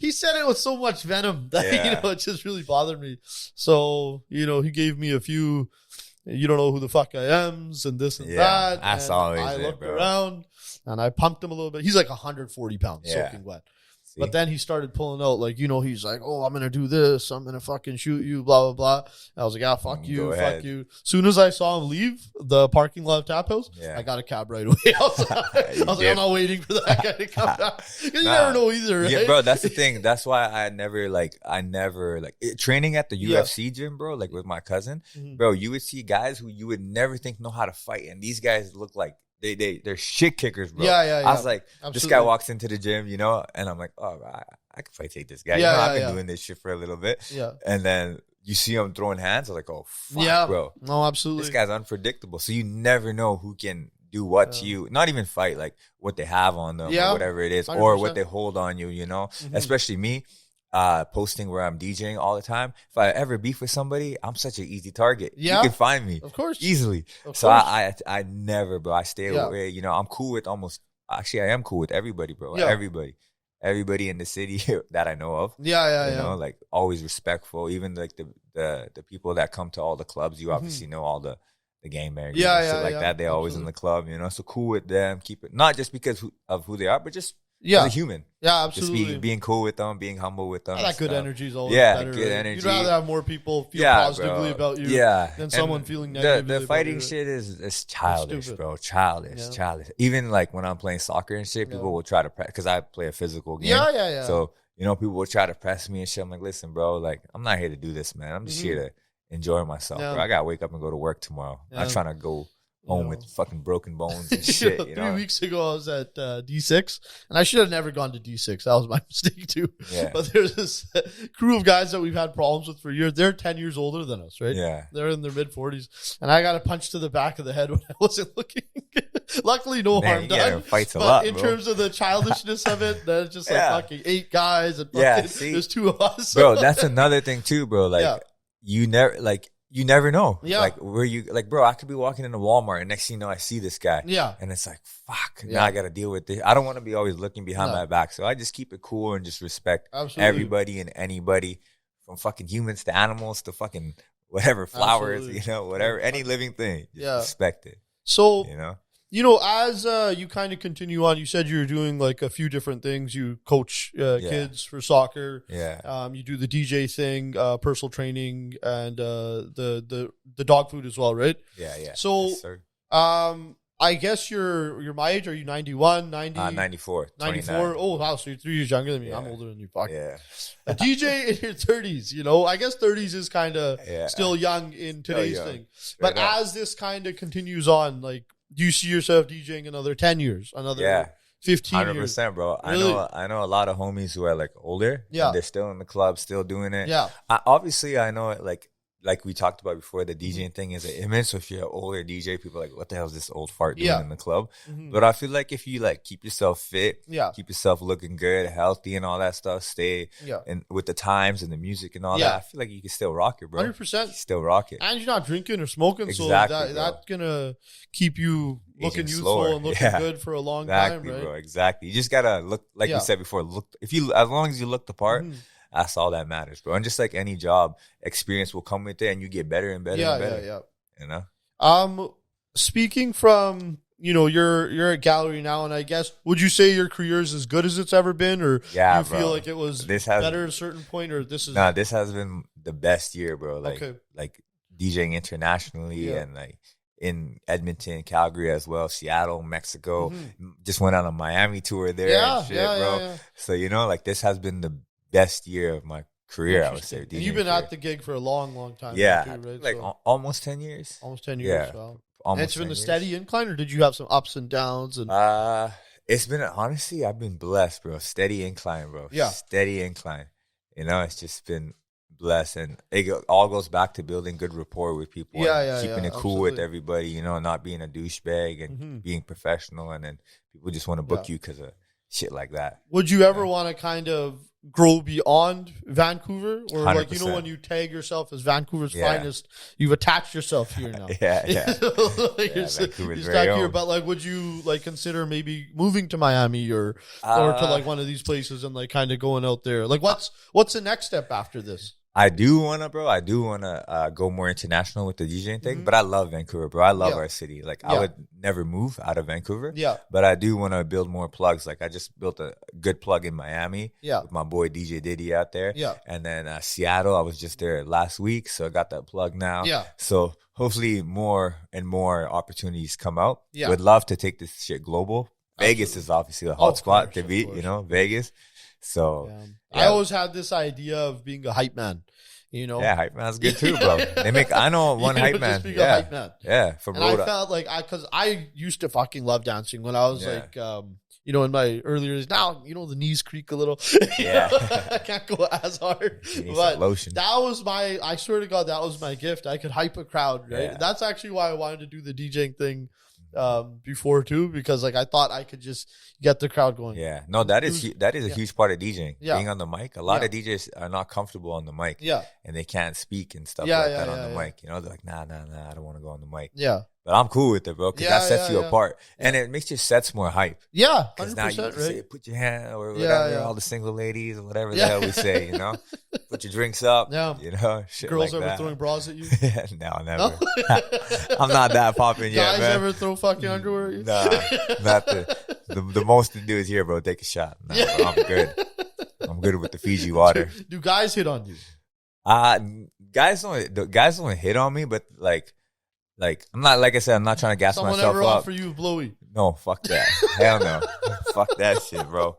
he said it with so much venom that, you know, it just really bothered me. So, you know, he gave me a few, you don't know who the fuck I am, and this and that. That's and always I looked around and I pumped him a little bit. He's like 140 pounds, soaking wet. But then he started pulling out, like, you know, he's like, oh, I'm going to do this. I'm going to fucking shoot you, blah, blah, blah. And I was like, yeah, fuck you, fuck you. Soon as I saw him leave the parking lot of Tap House, I got a cab right away. I was like, I'm not waiting for that guy to come back. Because you never know either, right? Yeah, bro, that's the thing. That's why I never training at the UFC gym, bro, like with my cousin, bro, you would see guys who you would never think know how to fight. And these guys look like, they're shit kickers, bro. Yeah. I was like, this guy walks into the gym, you know, and I'm like, oh, I could probably take this guy. Yeah, you know, I've been doing this shit for a little bit. Yeah. And then you see him throwing hands, I'm like, oh, fuck, bro. No, absolutely. This guy's unpredictable. So you never know who can do what to you. Not even fight, like what they have on them or whatever it is, 100%. Or what they hold on you, you know? Especially me. Posting where I'm DJing all the time. If I ever beef with somebody, I'm such an easy target. You can find me, of course, easily. So I never, bro. I stay away. You know, I'm cool with I am cool with everybody, bro. Everybody in the city that I know of. You know, like always respectful. Even like the people that come to all the clubs, you obviously know all the gangbangers, shit like that. They always in the club, you know. So cool with them. Keep it not just because of who they are, but just as a human. Yeah, absolutely. Just being cool with them, being humble with them. That good energy is always better. Good energy. You'd rather have more people feel positively about you than someone feeling negatively. The fighting shit is childish, bro. Childish. Even like when I'm playing soccer and shit, people will try to press, because I play a physical game. Yeah. So, you know, people will try to press me and shit. I'm like, listen, bro, like, I'm not here to do this, man. I'm just here to enjoy myself, bro. I got to wake up and go to work tomorrow. I'm not trying to go home with fucking broken bones and shit. You know? 3 weeks ago, I was at D6, and I should have never gone to D6. That was my mistake too. Yeah. But there's this crew of guys that we've had problems with for years. They're 10 years older than us, right? Yeah. They're in their mid 40s, and I got a punch to the back of the head when I wasn't looking. Luckily, no harm done. Fights a but lot, in bro. terms of the childishness of it, that's just like fucking 8 guys, and fucking, there's 2 of us, bro. That's another thing too, bro. Like you never know. Yeah. Like where you like, bro, I could be walking into Walmart and next thing you know, I see this guy. Yeah. And it's like, fuck, now I got to deal with this. I don't want to be always looking behind my back. So I just keep it cool and just respect everybody and anybody, from fucking humans to animals to fucking whatever, flowers, you know, whatever, any living thing. Just respect it. So, you know, as you kind of continue on, you said you're doing like a few different things. You coach kids for soccer. Yeah. You do the DJ thing, personal training, and the dog food as well, right? Yeah. So, yes, sir. I guess you're my age. Are you 91, 90? 94. 94. Oh, wow. So you're 3 years younger than me. I'm older than you. Fuck. Yeah. A DJ in your 30s, you know, I guess 30s is kind of still young in today's thing. But as this kind of continues on, like, do you see yourself DJing another 10 years, another 15 years? 100%, bro. Really? I know a lot of homies who are like older. Yeah. And they're still in the club, still doing it. Yeah. Obviously, I know it like we talked about before, the DJing thing is an image. So if you're an older DJ, people are like, what the hell is this old fart doing in the club? But I feel like if you like keep yourself fit, keep yourself looking good, healthy and all that stuff, stay and with the times and the music and all that, I feel like you can still rock it, bro. 100%. Still rock it. And you're not drinking or smoking, exactly, so that's going to keep you looking aging youthful slower. and looking good for a long time, right? Bro, exactly. You just got to look, like you said before, as long as you look the part, that's all that matters, bro. And just like any job, experience will come with it, and you get better and better and better. Yeah. You know. Speaking from, you know, you're at Gallery now, and I guess would you say your career is as good as it's ever been, or do you feel like it was better at a certain point, or this is? No, this has been the best year, bro. Like DJing internationally and like in Edmonton, Calgary as well, Seattle, Mexico. Just went on a Miami tour there and shit, bro. Yeah. So you know, like this has been the best year of my career, I would say. And you've been at the gig for a long, long time. Yeah, too, right? like almost 10 years. Almost 10 years. Yeah, Wow. almost. And it's been a steady incline, or did you have some ups and downs? And it's been, honestly, I've been blessed, bro. Steady incline, bro. Yeah. Steady incline. You know, it's just been blessed. And it all goes back to building good rapport with people. Keeping it cool with everybody, you know, not being a douchebag and being professional. And then people just want to book you because of shit like that. Would you ever want to kind of grow beyond Vancouver? Or 100%. like, you know, when you tag yourself as Vancouver's finest, you've attached yourself here now. You're stuck here. But like, would you like consider maybe moving to Miami or to like one of these places and like kind of going out there? Like what's the next step after this? I do want to, bro. I do want to go more international with the DJing thing, but I love Vancouver, bro. I love our city. Like, I would never move out of Vancouver. But I do want to build more plugs. Like, I just built a good plug in Miami with my boy DJ Nizzy out there. And then Seattle, I was just there last week, so I got that plug now. So hopefully more and more opportunities come out. Would love to take this shit global. Vegas is obviously a hot spot to beat, you know, Vegas. So I always had this idea of being a hype man, you know. Yeah, hype man's good too, bro. I know one hype man. Hype man. Yeah, from Rhode Island. I felt like because I used to fucking love dancing when I was like, you know, in my earlier years. Now, you know, the knees creak a little. I can't go as hard. But that was I swear to God, that was my gift. I could hype a crowd, right? And that's actually why I wanted to do the DJing thing before too, because like I thought I could just get the crowd going. No, that is a huge part of DJing. Being on the mic. A lot of DJs are not comfortable on the mic. And they can't speak and stuff like that on the mic. You know, they're like, nah, I don't want to go on the mic. But I'm cool with it, bro, because that sets you apart. And it makes your sets more hype. 100%, because now you can say, put your hand or whatever, all the single ladies or whatever the hell we say, you know. Put your drinks up, you know, shit. Girls like ever that. throwing bras at you? No, never. I'm not that popping yet, Guys man. ever throw fucking underwear at you? Nah, not the most to do is here, bro. Take a shot. Nah, bro, I'm good. I'm good with the Fiji water. Do guys hit on you? Guys don't hit on me, but like I'm not, like I said, I'm not trying to gas myself up. Someone ever offer you blowy? No, fuck that. Hell no. Fuck that shit, bro.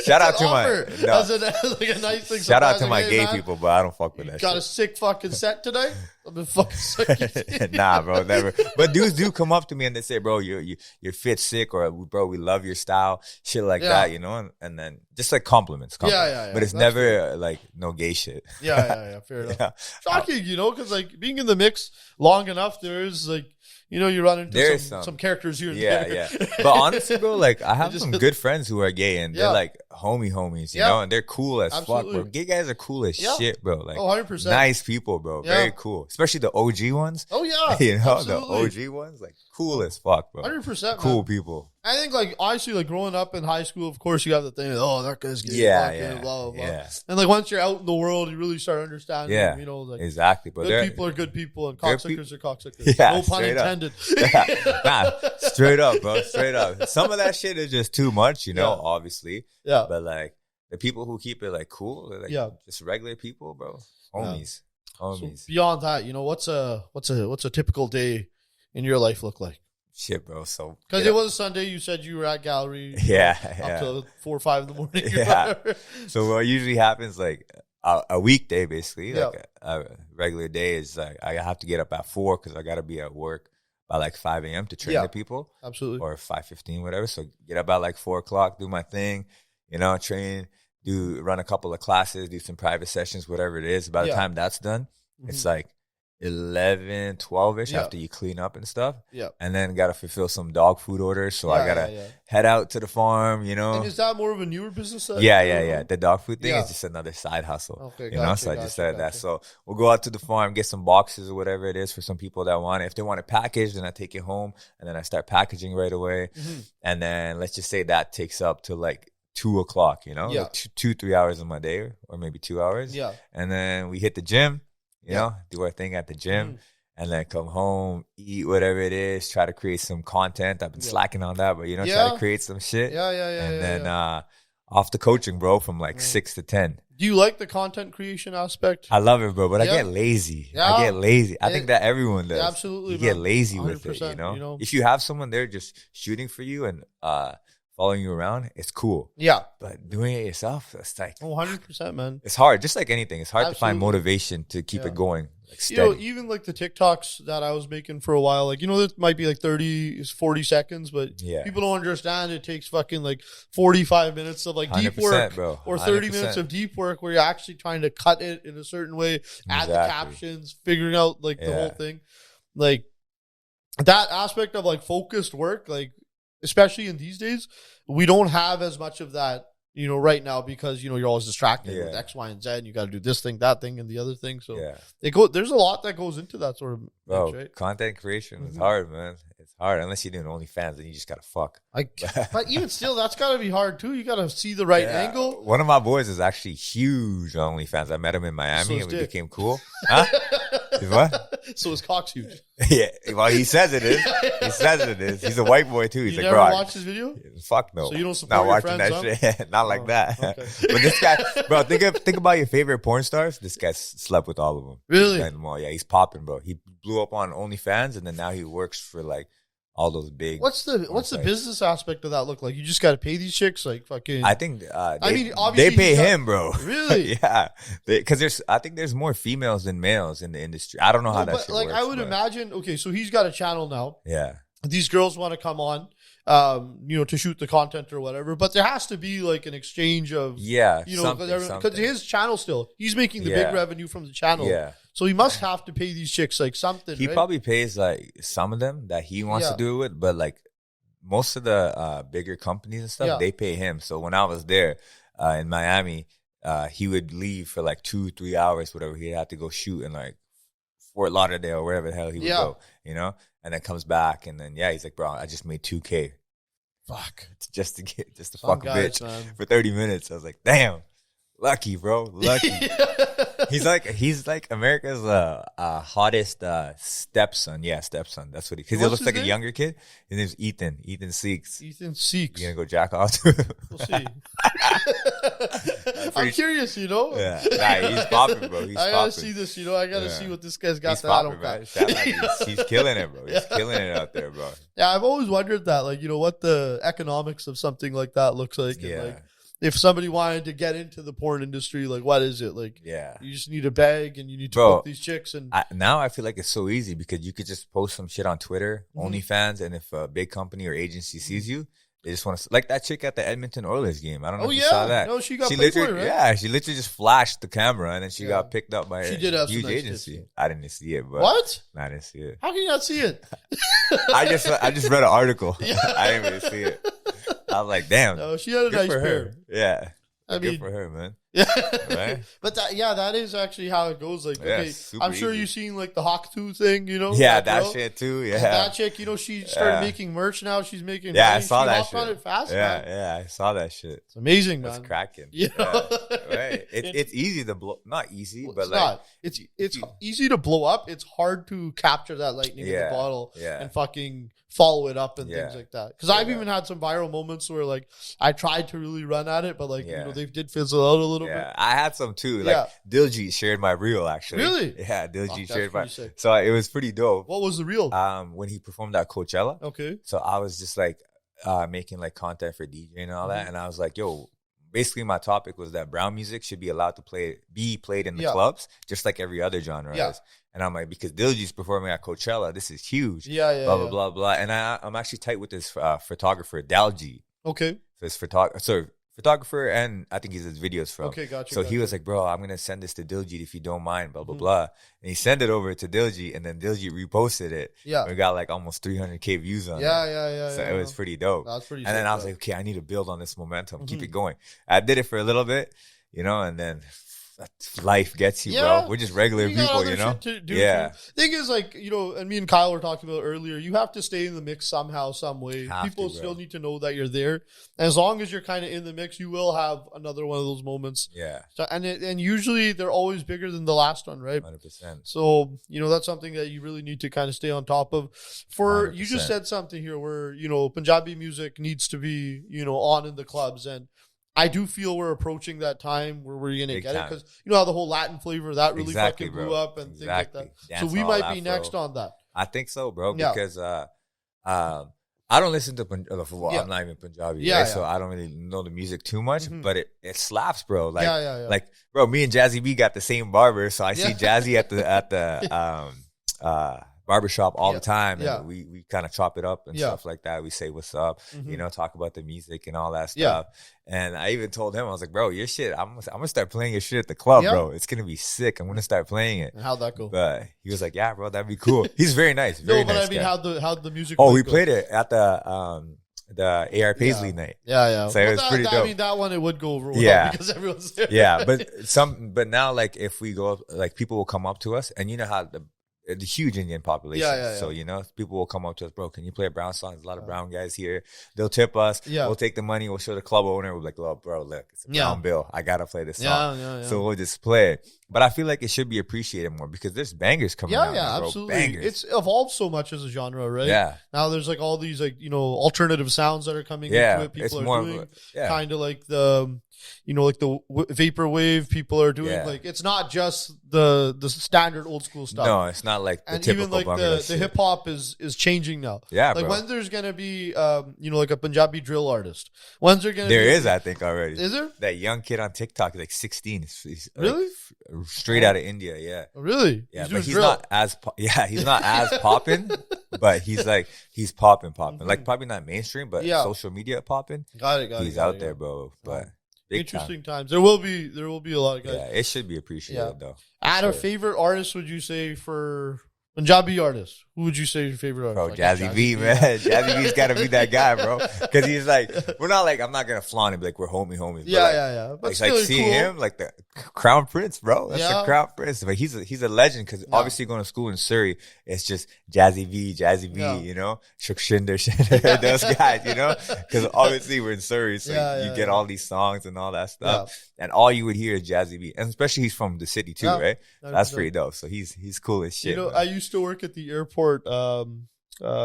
Shout out to like a nice thing. Shout out to my gay people, but I don't fuck with that shit. Got a sick fucking set today? I've been fucking sick. Nah, bro, never. But dudes do come up to me and they say, bro, you're fit sick, or bro, we love your style, shit like that, you know? And then just like compliments. Yeah. But it's never like no gay shit. Yeah, fair enough. Shocking, you know, because like being in the mix long enough, there's like, you know, you run into some characters here and there. Yeah. But honestly, bro, like I have some good friends who are gay and they're like homies, you know, and they're cool as fuck, bro. Gay guys are cool as shit, bro. Like 100%. Nice people, bro. Very cool. Especially the OG ones. Oh yeah. You know, the OG ones, like cool as fuck, bro. 100%. Cool people. I think like honestly, like growing up in high school, of course you have the thing, oh, that guy's gay, blah blah blah. Yeah. And like once you're out in the world, you really start understanding. You know, like exactly. But good people are good people, and cocksuckers are cocksuckers. Yeah, no pun intended. Nah, straight up, bro. Straight up. Some of that shit is just too much, you know. Obviously. Yeah. But like the people who keep it like cool, they're like just regular people, bro. Homies. So beyond that, you know, what's a typical day in your life look like? Shit, bro. So because it was Sunday, you said you were at gallery, up to 4 or 5 in the morning. So what usually happens, like a weekday, basically, like a regular day is like I have to get up at 4 because I got to be at work by like 5 a.m. to train the people, absolutely, or 5:15, whatever. So get up at like 4 o'clock, do my thing, you know, train, run a couple of classes, do some private sessions, whatever it is. By the time that's done, it's like 11, 12-ish after you clean up and stuff. And then got to fulfill some dog food orders. So I got to head out to the farm, you know. And is that more of a newer business? Yeah. The dog food thing is just another side hustle. Okay, you know, so I just said that. So we'll go out to the farm, get some boxes or whatever it is for some people that want it. If they want it packaged, then I take it home and then I start packaging right away. And then let's just say that takes up to like 2 o'clock, you know, like 2-3 hours of my day or maybe 2 hours. And then we hit the gym. You know, do our thing at the gym and then come home, eat whatever it is, try to create some content. I've been slacking on that, but, you know, try to create some shit. And then off to coaching, bro, from like 6 to 10. Do you like the content creation aspect? I love it, bro, but I get lazy. I get lazy. I think that everyone does. Absolutely. You get lazy with it, you know? If you have someone there just shooting for you and following you around, it's cool. Yeah. But doing it yourself, it's like 100%, man. It's hard. Just like anything, it's hard to find Absolutely. motivation to keep it going. Like steady. Even like the TikToks that I was making for a while, like, it might be like 30, 40 seconds, but people don't understand it takes fucking like 45 minutes of like deep work, bro. Or 30 minutes of deep work where you're actually trying to cut it in a certain way, add the captions, figuring out like the whole thing. Like that aspect of like focused work, like especially in these days, we don't have as much of that, right now because, you're always distracted with X, Y, and Z. And you got to do this thing, that thing, and the other thing. So there's a lot that goes into that sort of bro, mix, right? Content creation is hard, man. It's hard. Unless you're doing OnlyFans, then you just got to fuck. But even still, that's got to be hard too. You got to see the right angle. One of my boys is actually huge on OnlyFans. I met him in Miami and we became cool. Huh? What? So his cock's huge. Yeah. Well, he says it is. He says it is. He's a white boy too. He's like, never bro. Watch his video? Fuck no. So you don't support not your watching friends, that shit. Not like that. Okay. But this guy, bro, think about your favorite porn stars. This guy slept with all of them. Really? Yeah, he's popping, bro. He blew up on OnlyFans and then now he works for like all those big. What's the business aspect of that look like? You just got to pay these chicks like fucking. I think. Obviously they pay him, bro. Really? Yeah, because I think there's more females than males in the industry. I don't know how that shit works. I would imagine. Okay, so he's got a channel now. Yeah. These girls want to come on, to shoot the content or whatever, but there has to be like an exchange of because his channel still he's making the big revenue from the channel. Yeah. So he must have to pay these chicks like something. He probably pays like some of them that he wants to do it, but like most of the bigger companies and stuff, they pay him. So when I was there in Miami, he would leave for like 2-3 hours, whatever. He'd have to go shoot in like Fort Lauderdale or wherever the hell he would go, and then comes back and then he's like, bro, I just made $2,000. Fuck. Just to fuck a bitch for 30 minutes. I was like, damn. Lucky, bro. Lucky. He's like America's hottest stepson. Yeah, stepson. That's what because he looks like a younger kid. His name's Ethan. Ethan Seeks. Ethan Seeks. You gonna go jack off to him? We'll see. I'm curious, Yeah. Nah, he's popping, bro. I gotta see this, I gotta see what this guy's got he's that popping, I don't got. He's killing it, bro. He's killing it out there, bro. Yeah, I've always wondered that, like, what the economics of something like that looks like. Yeah. And, like, if somebody wanted to get into the porn industry, like, what is it? Like, you just need a bag and you need to book these chicks. And now I feel like it's so easy because you could just post some shit on Twitter, OnlyFans, and if a big company or agency sees you, they just want to, like that chick at the Edmonton Oilers game. I don't know if you saw that. No, she got picked for it, right? Yeah, she literally just flashed the camera and then she got picked up by a huge agency. I didn't see it, but what? I didn't see it. How can you not see it? I just read an article. I didn't really see it. I was like, damn. No, she had a nice pair. Yeah. Good for her, man. Yeah. Right? But that is actually how it goes. Like, I'm sure you've seen like the Hawk 2 thing, Yeah, that shit too. Yeah. And that chick, she started making merch now. She's making money. I saw that shit. On it fast, man. Yeah, I saw that shit. It's amazing, man. It's cracking. Yeah. Right. It's easy to blow. Not easy, but it's easy to blow up. It's hard to capture that lightning in the bottle and fucking follow it up and things like that. Because I've even had some viral moments where like I tried to really run at it, but like they did fizzle out a little bit. I had some too. Like Diljit shared my reel actually. Really? Yeah, Diljit shared my. So it was pretty dope. What was the reel? When he performed at Coachella. Okay. So I was just like making like content for DJ and all that, and I was like, yo. Basically, my topic was that brown music should be allowed to be played in the clubs, just like every other genre is. And I'm like, because Diljit's performing at Coachella, this is huge. Blah, blah, blah, blah. And I'm actually tight with this photographer, Dalji. Okay. So it's photographer, and I think he does videos from. Okay, gotcha. So he was like, bro, I'm going to send this to Diljit if you don't mind, blah, blah, blah. And he sent it over to Diljit, and then Diljit reposted it. Yeah. We got like almost 300K views on it. Yeah. So it was pretty dope. That's pretty And then I was like, okay, I need to build on this momentum, keep it going. I did it for a little bit, and then life gets you, bro. We're just regular people, Thing is, like, and me and Kyle were talking about earlier, you have to stay in the mix somehow, some way. People still need to know that you're there. And as long as you're kind of in the mix, you will have another one of those moments. Yeah. So, and usually they're always bigger than the last one, right? 100%. So, that's something that you really need to kind of stay on top of. 100%. You just said something here where, Punjabi music needs to be, on in the clubs. And I do feel we're approaching that time where we're going to get it because how the whole Latin flavor that really fucking blew up and things like that. So we might be next on that. I think so, bro, because I I don't listen to well, Yeah. I'm not even Punjabi, Yeah, right? yeah. So I don't really know the music too much, Mhm. but it slaps, bro. Like, Yeah. like, bro, me and Jazzy B got the same barber, so I see Jazzy at the barbershop all the time, and we kind of chop it up and stuff like that. We say what's up, you know, talk about the music and all that stuff. And I even told him, I was like, bro, your shit, I'm gonna start playing your shit at the club, bro. It's gonna be sick. I'm gonna start playing it. And how'd that go? But he was like, yeah, bro, that'd be cool. He's very nice. Very but nice I mean, guy. how'd the music? Oh, we go? played it at the AR Paisley night. Yeah. So it was pretty dope. I mean, that one it would go over well because everyone's there. Yeah, but now like if we go up, like people will come up to us, and you know how the huge Indian population. So, you know, people will come up to us, bro, can you play a brown song? There's a lot of brown guys here. They'll tip us. We'll take the money. We'll show the club owner. We'll be like, oh, bro, look, it's a brown bill. I got to play this song. So we'll just play it. But I feel like it should be appreciated more because there's bangers coming out. Yeah, bro. Absolutely. Bangers. It's evolved so much as a genre, right? Yeah. Now there's like all these like, you know, alternative sounds that are coming into it. People are doing kind of like the, you know, like the vapor wave people are doing. Like it's not just the standard old school stuff. No, it's not like the and typical even like the hip hop is changing now. Yeah, like bro. when there's gonna be you know, like a Punjabi drill artist. When's there gonna there be is, I think already. Is there? That young kid on TikTok is like 16. He's really like, straight out of India. Yeah. Really? Yeah, but he's not as he's not as popping, but he's like he's popping. Like probably not mainstream, but social media popping. Got it. He's out there, bro. But interesting times. There will be a lot of guys. Yeah, it should be appreciated though. Add a favorite artist, would you say, for Punjabi artists? Who would you say is your favorite artist? Bro, like Jazzy B, man. Jazzy B's got to be that guy, bro. Because he's like, we're not like, I'm not going to flaunt him, like, we're homies. Yeah. But like seeing him, like the Crown Prince, bro. That's the Crown Prince. But he's a legend because obviously going to school in Surrey, it's just Jazzy B, you know? Shinder, those guys, you know? Because obviously we're in Surrey, so you get all these songs and all that stuff. And all you would hear is Jazzy B. And especially he's from the city too, right? That's pretty dope. So he's cool as shit. You know, man. I used to work at the airport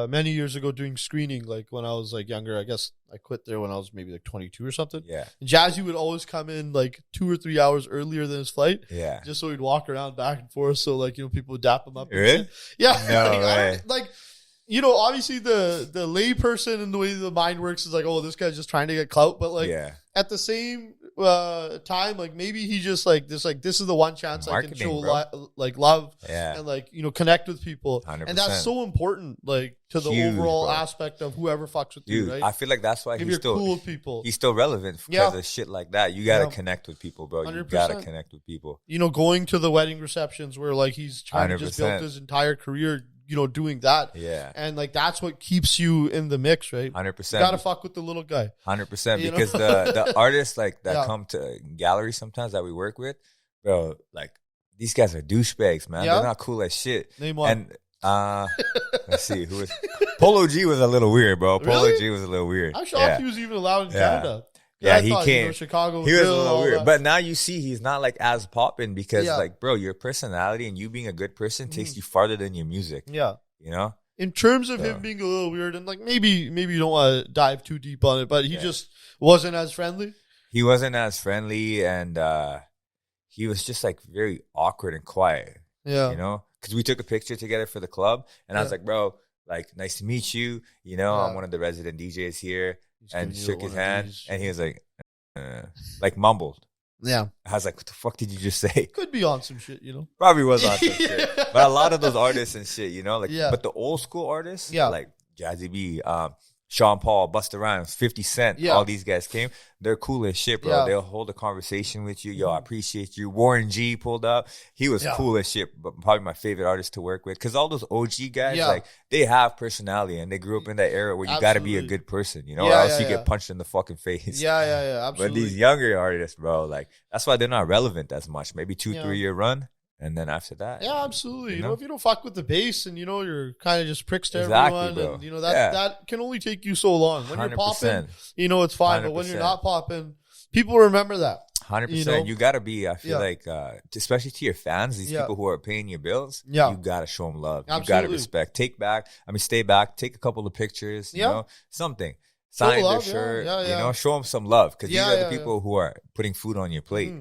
many years ago doing screening, like when I was like younger. I guess I quit there when I was maybe like 22 or something. Yeah. And Jazzy would always come in like 2 or 3 hours earlier than his flight. Yeah. Just so he'd walk around back and forth. So like, you know, people would dap him up. Really? Yeah. No way. Like, you know, obviously the lay person and the way the mind works is like, oh, this guy's just trying to get clout. But like at the same time, like maybe he just like this is the one chance I can show like love and like, you know, connect with people. 100%. And that's so important, like to the overall aspect of whoever fucks with you, right? I feel like that's why if you're cool with people, he's still relevant because of shit like that. You got to connect with people, bro. 100%. You got to connect with people. You know, going to the wedding receptions where like he's trying 100%. To just build his entire career, you know, doing that. Yeah. And like that's what keeps you in the mix, right? 100%. You gotta fuck with the little guy. 100%. Because the artists like that come to galleries sometimes that we work with, bro, like these guys are douchebags, man. They're not cool as shit. Name one. And let's see who was Polo G was a little weird, bro. Polo G was a little weird. I'm shocked he was even allowed in Canada. Yeah, he came. You know, Chicago. He was a little weird. But now you see he's not like as popping because like, bro, your personality and you being a good person takes you farther than your music. Yeah. You know? In terms of him being a little weird and like maybe you don't want to dive too deep on it, but he just wasn't as friendly. He wasn't as friendly and he was just like very awkward and quiet. Yeah. You know? Because we took a picture together for the club and I was like, bro, like, nice to meet you. You know, I'm one of the resident DJs here. And shook his hand, and he was like mumbled. Yeah. I was like, what the fuck did you just say? Could be on some shit, you know? Probably was on some shit. But a lot of those artists and shit, you know? Like, but the old school artists, like Jazzy B, Sean Paul, Busta Rhymes, 50 Cent, all these guys came. They're cool as shit, bro. They'll hold a conversation with you. Yo, I appreciate you. Warren G pulled up. He was cool as shit, but probably my favorite artist to work with. Because all those OG guys, like, they have personality, and they grew up in that era where you got to be a good person, you know? Or else you get punched in the fucking face. Yeah, absolutely. But these younger artists, bro, like, that's why they're not relevant as much. Maybe 2-3 year run. And then after that. Yeah, absolutely. You know, if you don't fuck with the bass and, you know, you're kind of just pricks to everyone. Bro. And, you know, that can only take you so long. When you're popping, you know, it's fine. 100%. But when you're not popping, people remember that. 100%. You know? You got to be, I feel like, especially to your fans, these people who are paying your bills, you got to show them love. Absolutely. You got to respect. Stay back, take a couple of pictures, you know, something. Sign their shirt, you know, show them some love. Because these are the people who are putting food on your plate.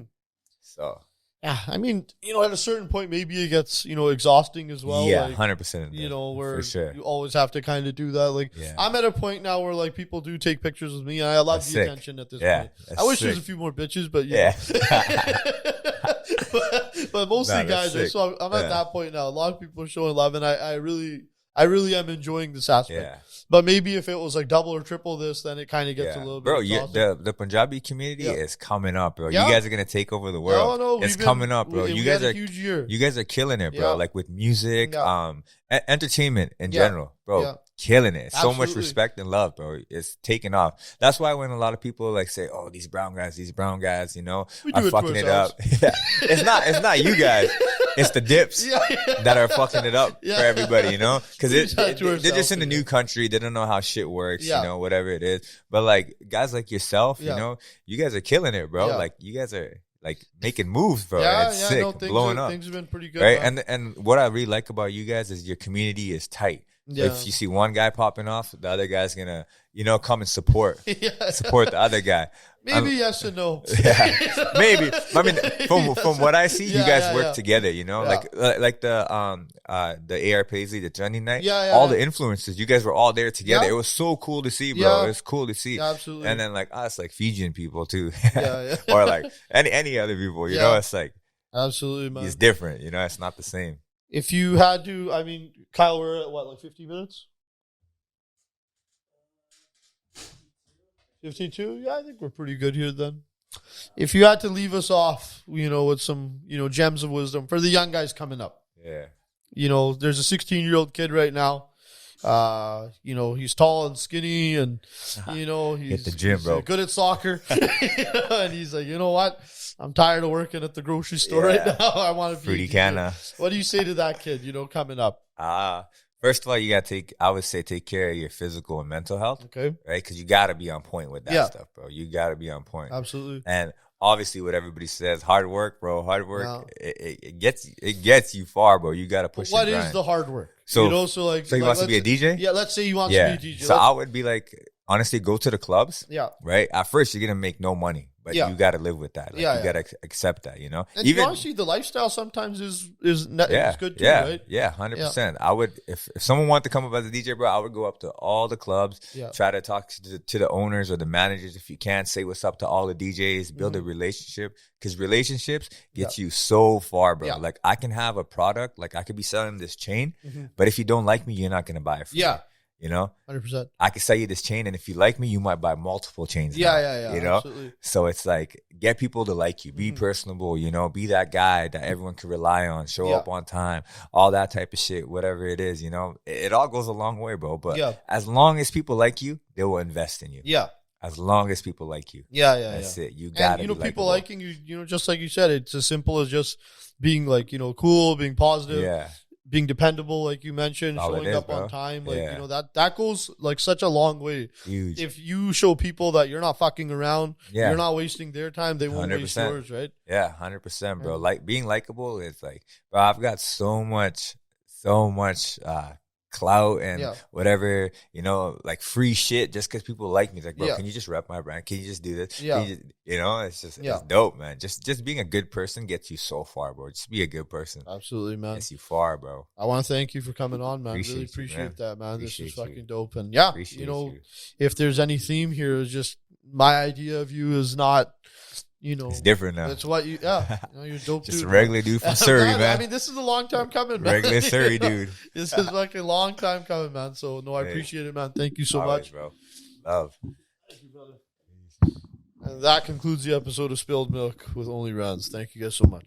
So. Yeah, I mean, at a certain point, maybe it gets, exhausting as well. Yeah, like, 100%. Where for sure. you always have to kind of do that. Like, I'm at a point now where like people do take pictures with me, and I love the attention at this point. I wish there's a few more bitches, but but mostly guys. So I'm at that point now. A lot of people are showing love, and I really am enjoying this aspect. Yeah. But maybe if it was like double or triple this, then it kind of gets a little bit. Bro, the Punjabi community is coming up, bro. You guys are gonna take over the world. No, it's coming up, bro. You guys are huge year. You guys are killing it, bro. Like with music, entertainment in general, bro. Killing it. So much respect and love, bro. It's taking off. That's why when a lot of people like say, "Oh, these brown guys, are fucking it up." It's not you guys. It's the dips that are fucking it up for everybody, because they're just in a new country. They don't know how shit works, whatever it is. But like guys like yourself, you guys are killing it, bro. Like you guys are like making moves, bro. It's sick, blowing up. Things have been pretty good, right? Man. And what I really like about you guys is your community is tight. Yeah. If you see one guy popping off, the other guy's gonna, come and support the other guy. Maybe yes and no. Maybe. I mean, from what I see, you guys work together. Like the AR Paisley, the Johnny night. All the influencers, you guys were all there together. It was so cool to see, bro. It was cool to see. Absolutely. And then like us, like Fijian people too, or like any other people. It's like absolutely, man. It's different. It's not the same. If you had to, I mean, Kyle, we're at what, like 50 minutes? 52? Yeah, I think we're pretty good here then. If you had to leave us off, with some, gems of wisdom for the young guys coming up. Yeah. There's a 16-year-old kid right now. He's tall and skinny and, he's hit the gym, bro. Good at soccer. And he's like, you know what? I'm tired of working at the grocery store right now. I want to be Fruity Canna. What do you say to that kid, coming up? First of all, you got to take care of your physical and mental health. Okay. Right? Because you got to be on point with that stuff, bro. You got to be on point. Absolutely. And obviously what everybody says, hard work, bro. Hard work, it gets you far, bro. You got to push. What is the hard work? So, so he wants to be a DJ? Yeah, let's say he wants to be a DJ. So I would be like, honestly, go to the clubs. Yeah. Right? At first, you're going to make no money. But you got to live with that. Like, you got to accept that, And even honestly, the lifestyle sometimes is good too, right? Yeah, 100%. I would, if someone wanted to come up as a DJ, bro, I would go up to all the clubs, try to talk to the owners or the managers if you can, say what's up to all the DJs, build a relationship, because relationships get you so far, bro. Like I can have a product, like I could be selling this chain, but if you don't like me, you're not going to buy it from me. 100%. I can sell you this chain, and if you like me, you might buy multiple chains. Absolutely. So it's like, get people to like you, be personable, be that guy that everyone can rely on, show up on time, all that type of shit, whatever it is, it all goes a long way, bro. But as long as people like you, they will invest in you. As long as people like you. That's it. You got to be people liking you, just like you said, it's as simple as just being like, cool, being positive. Being dependable, like you mentioned, showing up on time, like that goes like such a long way. Huge. If you show people that you're not fucking around, you're not wasting their time, they won't 100%. waste yours, right? Yeah, 100%, bro. Like being likable is like, bro, I've got so much clout and whatever, like free shit just because people like me. It's like, bro, can you just rep my brand? Can you just do this? It's just it's dope, man. Just being a good person gets you so far, bro. Just be a good person. Absolutely, man. Gets you far, bro. I want to thank you for coming on, man. Really appreciate that, man. This is fucking dope. And if there's any theme here, it's just my idea of you is not, it's different now. That's what you're dope. Just dude, a regular dude from Surrey, man. I mean, this is a long time coming, man. Regular Surrey dude. This is like a long time coming, man. So I appreciate it, man. Thank you so much, bro. Love. Thank you, brother. And that concludes the episode of Spilled Milk with Only Runs. Thank you guys so much.